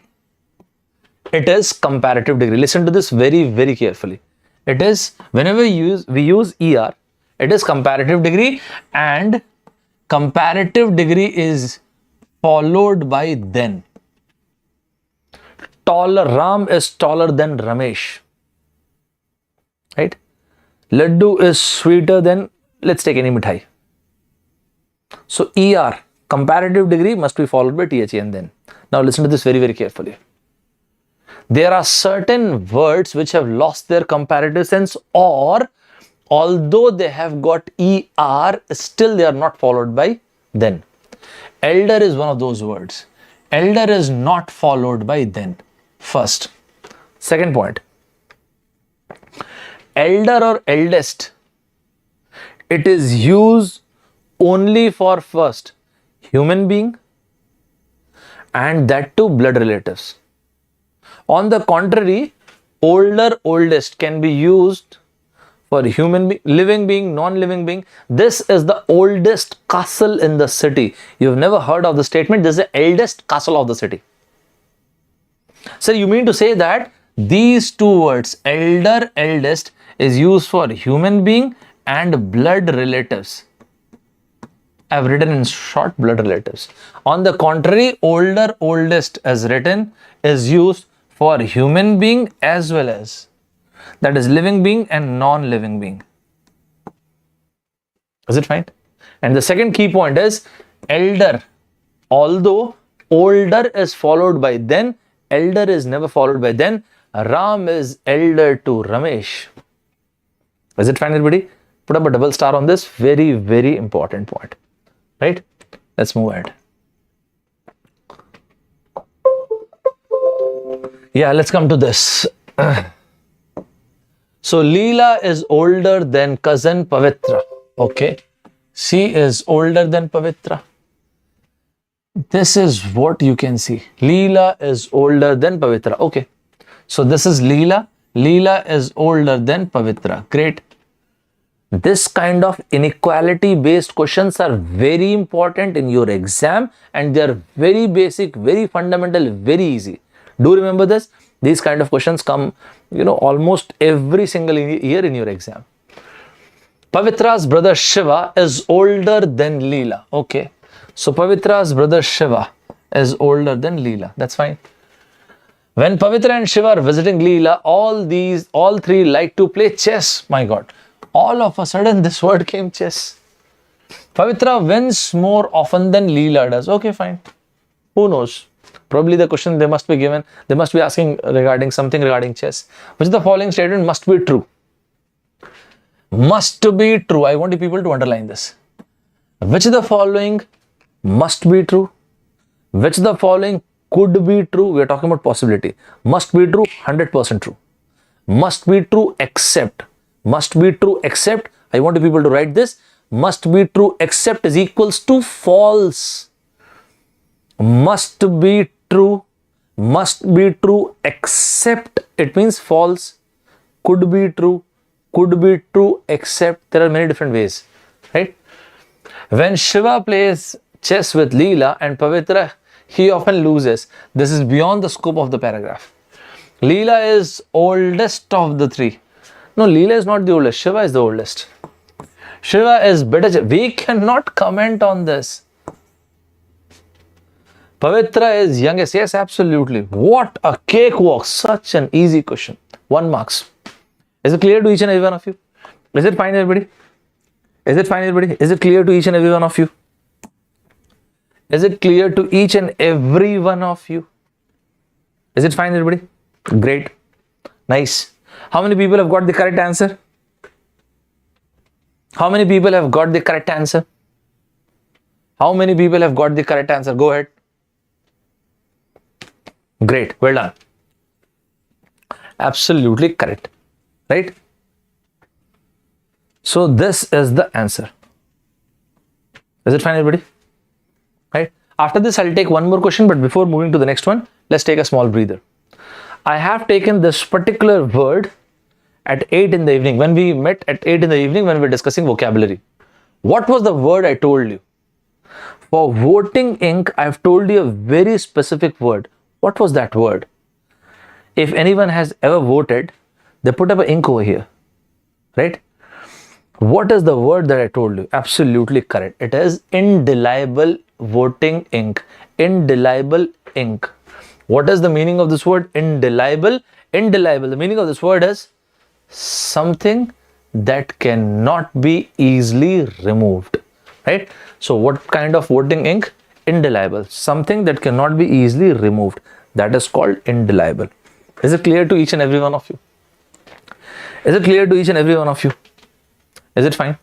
it is comparative degree. Listen to this very, very carefully. It is, whenever we use ER, it is comparative degree, and comparative degree is followed by then. Taller, Ram is taller than Ramesh. Right? Laddu is sweeter than, let's take any mithai. So ER, comparative degree, must be followed by THE and then. Now listen to this very, very carefully. There are certain words which have lost their comparative sense, or although they have got ER, still they are not followed by then. Elder is one of those words. Elder is not followed by then. First. Second point. Elder or eldest, it is used only for first human being, and that too blood relatives. On the contrary, older, oldest can be used for human being, living being, non-living being. This is the oldest castle in the city. You've never heard of the statement, this is the eldest castle of the city. So you mean to say that these two words, elder, eldest, is used for human being and blood relatives. I've written in short, blood relatives. On the contrary, older, oldest as written is used for human being as well as, that is, living being and non-living being. Is it fine? And the second key point is elder. Although older is followed by then, elder is never followed by then. Ram is elder to Ramesh. Is it fine, everybody? Put up a double star on this. Very, very important point. Right? Let's move ahead. Yeah, let's come to this. So Leela is older than cousin Pavitra. Okay. She is older than Pavitra. This is what you can see. Leela is older than Pavitra. Okay. So this is Leela. Leela is older than Pavitra. Great. This kind of inequality based questions are very important in your exam, and they are very basic, very fundamental, very easy. Do remember this. These kind of questions come, almost every single year in your exam. Pavitra's brother Shiva is older than Leela. Okay. So Pavitra's brother Shiva is older than Leela. That's fine. When Pavitra and Shiva are visiting Leela, all three like to play chess. My God. All of a sudden this word came, chess. Pavitra wins more often than Leela does. Okay, fine. Who knows? Probably the question they must be asking regarding something regarding chess. Which of the following statement must be true? Must be true. I want you people to underline this. Which of the following must be true? Which of the following could be true? We are talking about possibility. Must be true, 100% true. Must be true except. Must be true except. I want you people to write this. Must be true except is equals to false. Must be true. Must be true except. It means false. Could be true. Could be true except. There are many different ways. Right? When Shiva plays chess with Leela and Pavitra, he often loses. This is beyond the scope of the paragraph. Leela is oldest of the three. No, Leela is not the oldest. Shiva is the oldest. Shiva is better. We cannot comment on this. Pavitra is youngest. Yes, absolutely. What a cakewalk. Such an easy question. 1 marks. Is it clear to each and every one of you? Is it fine, everybody? Is it fine, everybody? Is it clear to each and every one of you? Is it clear to each and every one of you? Is it fine, everybody? Great. Nice. How many people have got the correct answer? How many people have got the correct answer? How many people have got the correct answer? Go ahead. Great. Well done. Absolutely correct. Right? So this is the answer. Is it fine, everybody? Right? After this, I'll take one more question, but before moving to the next one, let's take a small breather. I have taken this particular word at 8 in the evening, when we met at 8 in the evening, when we were discussing vocabulary. What was the word I told you? For voting ink, I've told you a very specific word. What was that word? If anyone has ever voted, they put up an ink over here, right? What is the word that I told you? Absolutely correct. It is indelible voting ink. Indelible ink. What is the meaning of this word? Indelible. Indelible. The meaning of this word is something that cannot be easily removed, right? So what kind of voting ink? Indelible. Something that cannot be easily removed. That is called indelible. Is it clear to each and every one of you? Is it clear to each and every one of you? Is it fine?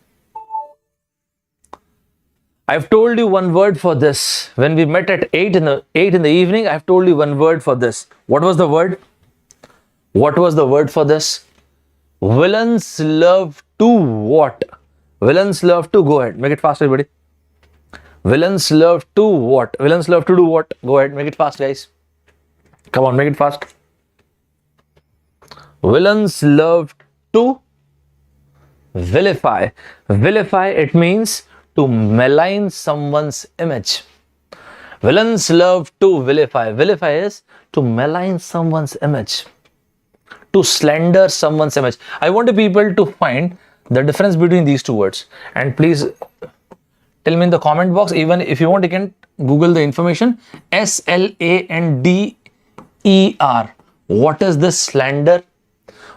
I've told you one word for this. When we met at 8 in the evening, I've told you one word for this. What was the word? What was the word for this? Villains love to what? Villains love to, go ahead, make it fast, everybody. Villains love to what? Villains love to do what? Go ahead, make it fast, guys. Come on, make it fast. Villains love to vilify. Vilify, it means to malign someone's image. Villains love to vilify. Vilify is to malign someone's image, to slander someone's image. I want people to find the difference between these two words, and please tell me in the comment box. Even if you want, you can Google the information. SLANDER. What is this slander?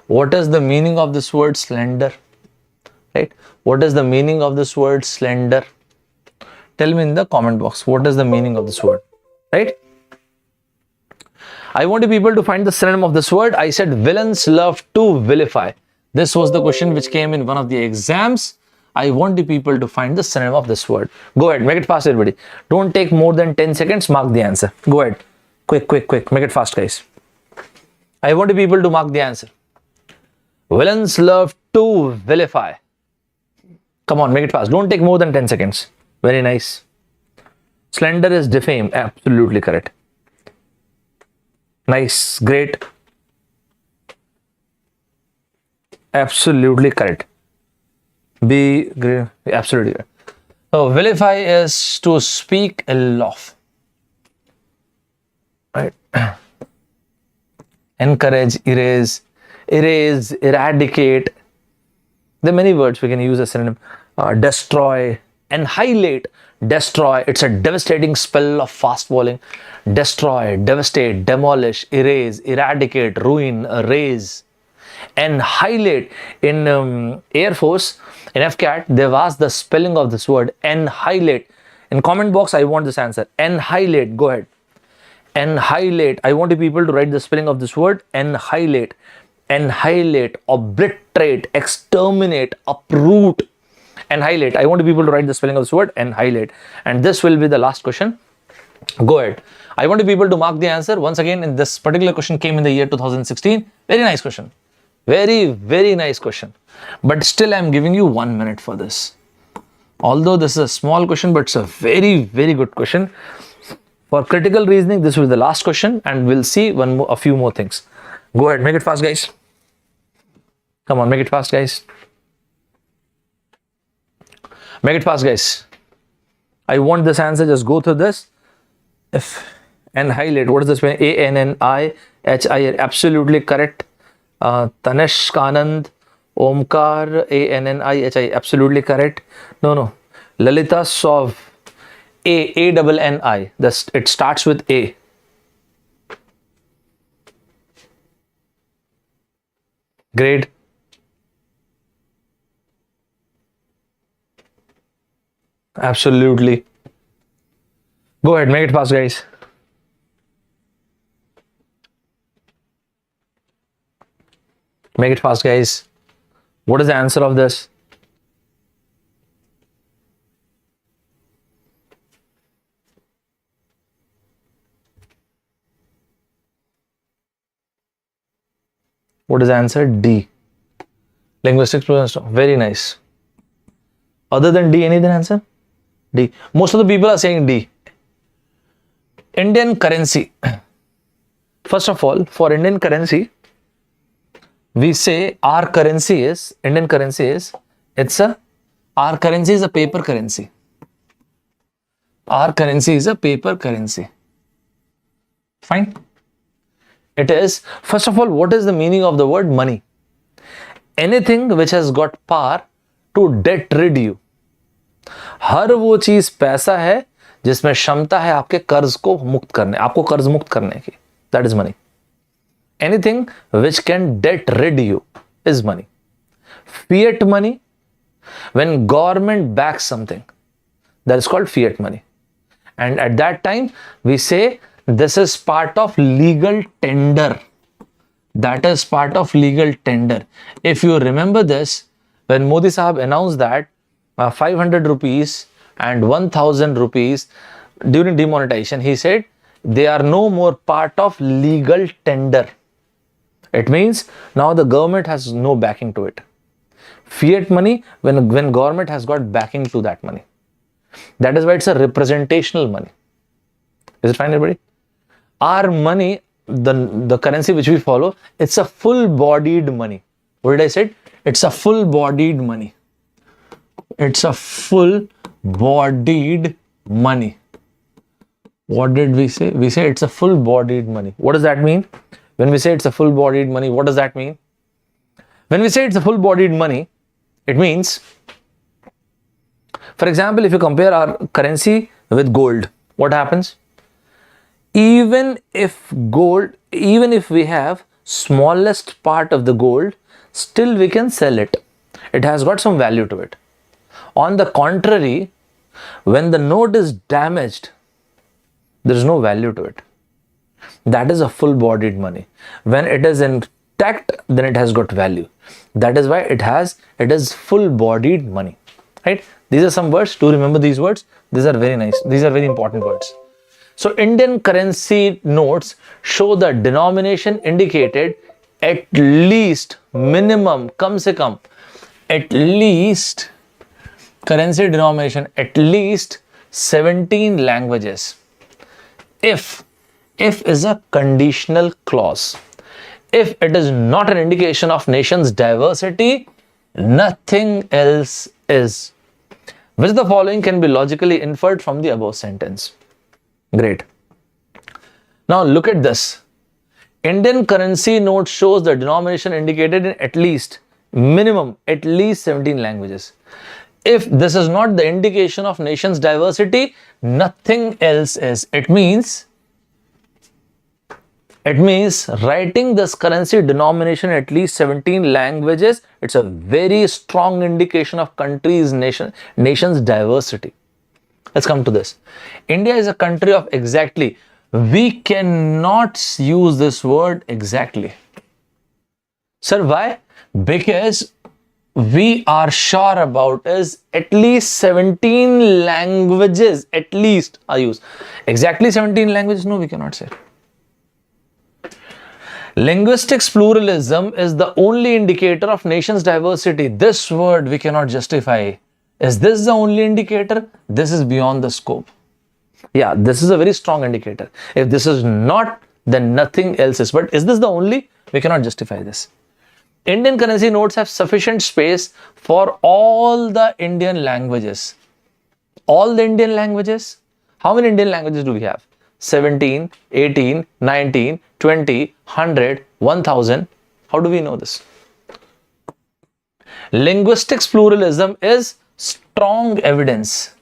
What is the meaning of this word slander? Right? What is the meaning of this word slander? Tell me in the comment box. What is the meaning of this word? Right? I want people to find the synonym of this word. I said villains love to vilify. This was the question which came in one of the exams. I want the people to find the synonym of this word. Go ahead, make it fast, everybody. Don't take more than 10 seconds. Mark the answer. Go ahead. Quick, quick, quick. Make it fast, guys. I want the people to mark the answer. Villains love to vilify. Come on, make it fast. Don't take more than 10 seconds. Very nice. Slander is defame. Absolutely correct. Nice. Great. Absolutely correct. Be great. Absolutely correct. So, vilify is to speak ill of. Right. Encourage, erase, eradicate. There are many words we can use as synonym. Destroy, annihilate. Destroy, it's a devastating spell of fast falling. Destroy, devastate, demolish, erase, eradicate, ruin, erase. Annihilate. In Air Force, in FCAT, they've asked the spelling of this word. Annihilate. In comment box, I want this answer. Annihilate. Go ahead. Annihilate. I want people to write the spelling of this word. Annihilate. Annihilate, obliterate, exterminate, uproot. Annihilate. I want people to write the spelling of this word. Annihilate. And this will be the last question. Go ahead. I want people to mark the answer. Once again, in this particular question came in the year 2016. Very nice question. Very, very nice question. But still, I'm giving you 1 minute for this. Although this is a small question, but it's a very, very good question. For critical reasoning, this will be the last question, and we'll see a few more things. Go ahead, make it fast, guys. Come on, make it fast, guys. Make it fast, guys. I want this answer. Just go through this. Annihilate. What is this? ANNIHI. Absolutely correct. Tanishq Anand. Omkar. ANNIHI. Absolutely correct. No. Lalita Sov. ANNI. It starts with A. Great. Absolutely. Go ahead, make it fast, guys. Make it fast, guys. What is the answer of this? What is the answer? D. Linguistics. Very nice. Other than D, any other answer? D. Most of the people are saying D. Indian currency. First of all, for Indian currency, we say our currency is, Indian currency is, our currency is a paper currency. Our currency is a paper currency. Fine. It is, first of all, what is the meaning of the word money? Anything which has got power to debt rid you. हर वो चीज पैसा है जिसमें क्षमता है आपके कर्ज को मुक्त करने, आपको कर्ज मुक्त करने की. That is money. Anything which can debt rid you is money. Fiat money, when government backs something, that is called fiat money. And at that time, we say this is part of legal tender. That is part of legal tender. If you remember this, when Modi Sahab announced that 500 rupees and 1000 rupees during demonetization, he said they are no more part of legal tender. It means now the government has no backing to it. Fiat money, when government has got backing to that money. That is why it's a representational money. Is it fine, everybody? Our money, the currency which we follow, it's a full-bodied money. What did I say? It's a full-bodied money. It's a full-bodied money. What did we say? We say it's a full-bodied money. What does that mean? When we say it's a full-bodied money, what does that mean? When we say it's a full-bodied money, it means, for example, if you compare our currency with gold, what happens? Even if we have smallest part of the gold, still we can sell it. It has got some value to it. On the contrary, when the note is damaged, there is no value to it. That is a full-bodied money. When it is intact, then it has got value. That is why it is full-bodied money. Right? These are some words. Do remember these words? These are very nice. These are very important words. So Indian currency notes show the denomination indicated at least, minimum, kam se kam, at least, currency denomination at least 17 languages. If is a conditional clause. If it is not an indication of nation's diversity, nothing else is. Which of the following can be logically inferred from the above sentence? Great. Now look at this. Indian currency note shows the denomination indicated in at least, minimum, at least 17 languages. If this is not the indication of nation's diversity, nothing else is. It means writing this currency denomination at least 17 languages, it's a very strong indication of nation's diversity. Let's come to this. India is a country of exactly. We cannot use this word exactly. Sir, why? Because we are sure about is at least 17 languages, at least are used. Exactly 17 languages? No, we cannot say. Linguistics pluralism is the only indicator of nation's diversity. This word we cannot justify. Is this the only indicator? This is beyond the scope. Yeah, this is a very strong indicator. If this is not, then nothing else is. But is this the only? We cannot justify this. Indian currency notes have sufficient space for all the Indian languages. All the Indian languages? How many Indian languages do we have? 17, 18, 19, 20, 100, 1000. How do we know this? Linguistics pluralism is strong evidence.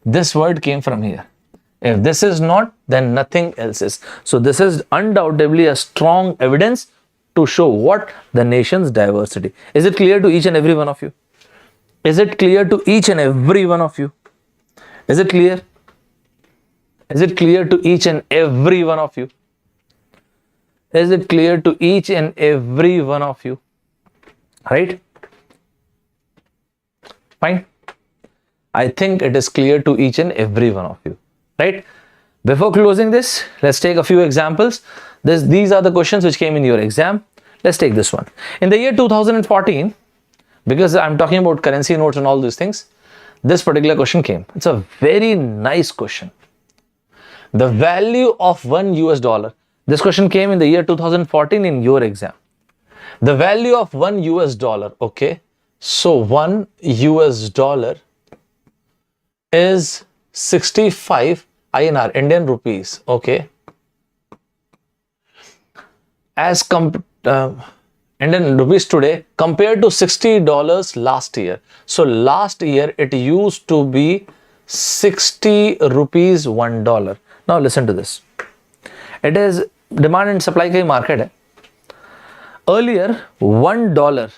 This word came from here. If this is not, then nothing else is. So this is undoubtedly a strong evidence to show what? The nation's diversity. Is it clear to each and every one of you? Is it clear to each and every one of you? Is it clear? Is it clear to each and every one of you? Is it clear to each and every one of you? Right? Fine. I think it is clear to each and every one of you. Right? Before closing this, let's take a few examples. These are the questions which came in your exam. Let's take this one. In the year 2014, because I'm talking about currency notes and all these things, this particular question came. It's a very nice question. The value of $1. This question came in the year 2014 in your exam. The value of $1. Okay. So $1 is 65 INR, Indian rupees. Okay. As Indian rupees today compared to $60 last year. So last year it used to be 60 rupees $1. Now listen to this. It is demand and supply ka market hai. Earlier $1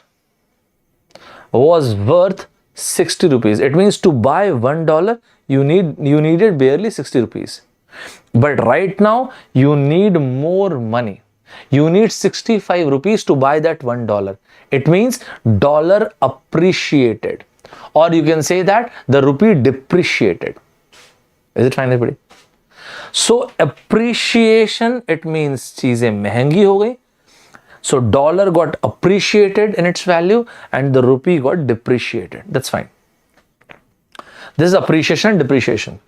was worth 60 rupees. It means to buy $1 you needed barely 60 rupees. But right now you need more money. You need 65 rupees to buy that $1. It means dollar appreciated, or you can say that the rupee depreciated. Is it fine, everybody? So appreciation, it means cheezein mehengi ho gayi. So dollar got appreciated in its value and the rupee got depreciated. That's fine. This is appreciation and depreciation.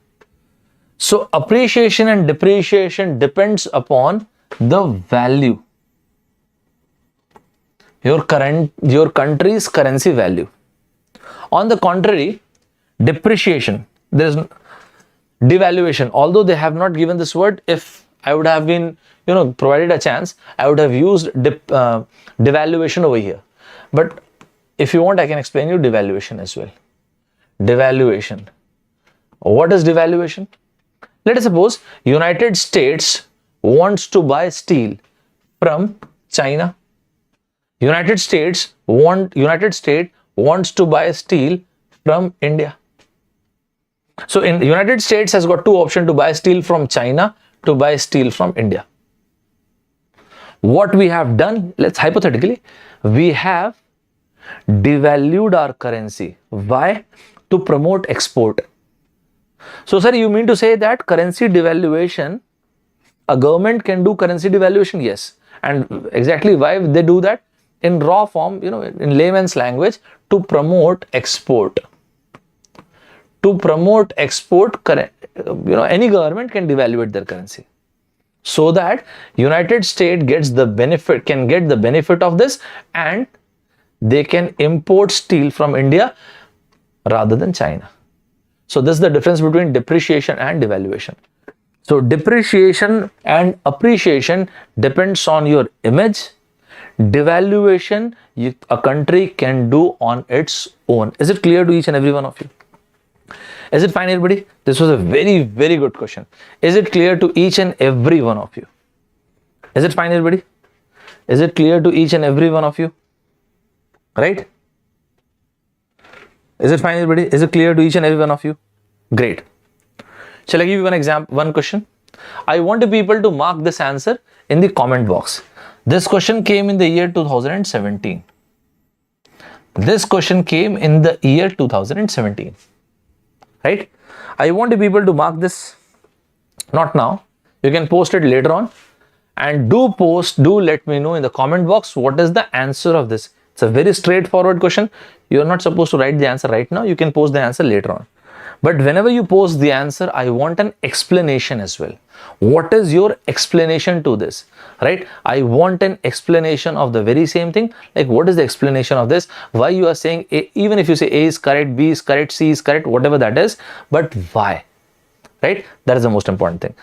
So appreciation and depreciation depends upon the value, your country's currency value. On the contrary, depreciation, there is devaluation. Although they have not given this word, if I would have been, provided a chance, I would have used devaluation over here. But if you want, I can explain you devaluation as well. Devaluation. What is devaluation? Let us suppose United States wants to buy steel from China. United States wants to buy steel from India. So in United States has got two options: to buy steel from China, to buy steel from India. What we have done, let's hypothetically, we have devalued our currency. Why? To promote export. So sir, you mean to say that currency devaluation, a government can do currency devaluation? Yes. And exactly why they do that? In raw form, in layman's language, to promote export. To promote export, any government can devaluate their currency, so that United States can get the benefit of this, and they can import steel from India rather than China. So this is the difference between depreciation and devaluation. So depreciation and appreciation depends on your image. Devaluation, a country can do on its own. Is it clear to each and every one of you? Is it fine, everybody? This was a very, very good question. Is it clear to each and every one of you? Is it fine, everybody? Is it clear to each and every one of you? Right? Is it fine, everybody? Is it clear to each and every one of you? Great. Shall I give you one example, one question? I want people to mark this answer in the comment box. This question came in the year 2017. This question came in the year 2017. Right? I want people to mark this, not now. You can post it later on. And do let me know in the comment box what is the answer of this. It's a very straightforward question. You are not supposed to write the answer right now. You can post the answer later on. But whenever you post the answer, I want an explanation as well. What is your explanation to this? Right? I want an explanation of the very same thing. Like, what is the explanation of this? Why you are saying A, even if you say A is correct, B is correct, C is correct, whatever that is, but why? Right? That is the most important thing.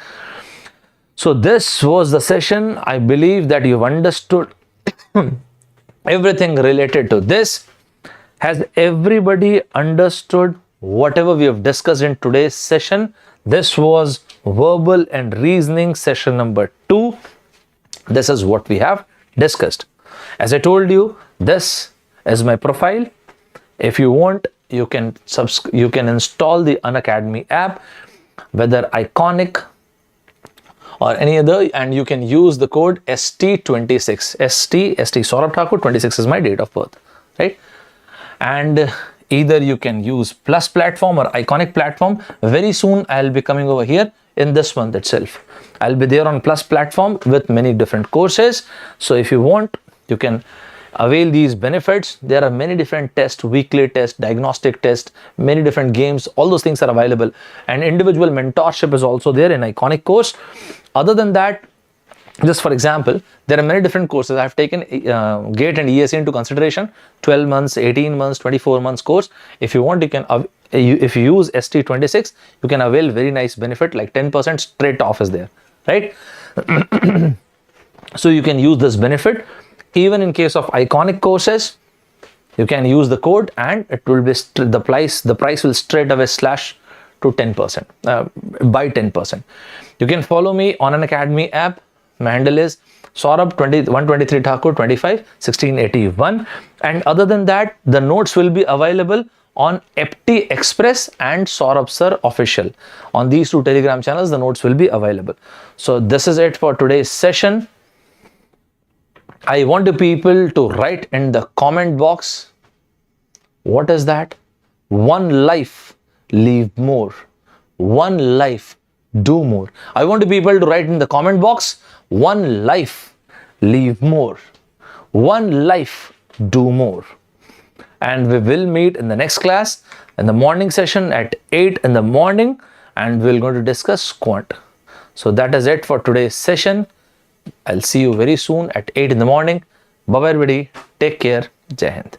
So this was the session. I believe that you've understood everything related to this. Has everybody understood whatever we have discussed in today's session? This was verbal and reasoning session number 2. This is what we have discussed. As I told you, this is my profile. If you want, you can install the Unacademy app, whether Iconic or any other, and you can use the code ST26. ST Saurabh Thakur, 26 is my date of birth, right? And either you can use Plus platform or Iconic platform. Very soon I'll be coming over here in this month itself. I'll be there on Plus platform with many different courses. So if you want, you can avail these benefits. There are many different tests, weekly tests, diagnostic tests, many different games, all those things are available. And individual mentorship is also there in Iconic course. Other than that, just for example, there are many different courses. I've taken GATE and ESE into consideration, 12 months, 18 months, 24 months course. If you want, you can, if you use ST26, you can avail very nice benefit like 10% straight off is there, right? So you can use this benefit. Even in case of Iconic courses, you can use the code and it will be, the price will straight away slash to 10%, by 10%. You can follow me on Unacademy app. My handle is Saurabh 123 Thakur 25 1681. And other than that, the notes will be available on FT Express and Saurabh Sir Official. On these two Telegram channels, the notes will be available. So this is it for today's session. I want the people to write in the comment box, what is that? One life, leave more. One life, do more. I want the people to write in the comment box, one life, leave more. One life, do more. And we will meet in the next class in the morning session at 8 in the morning, and we're going to discuss quant. So that is it for today's session. I'll see you very soon at 8 in the morning. Bye bye everybody. Take care. Jai Hind.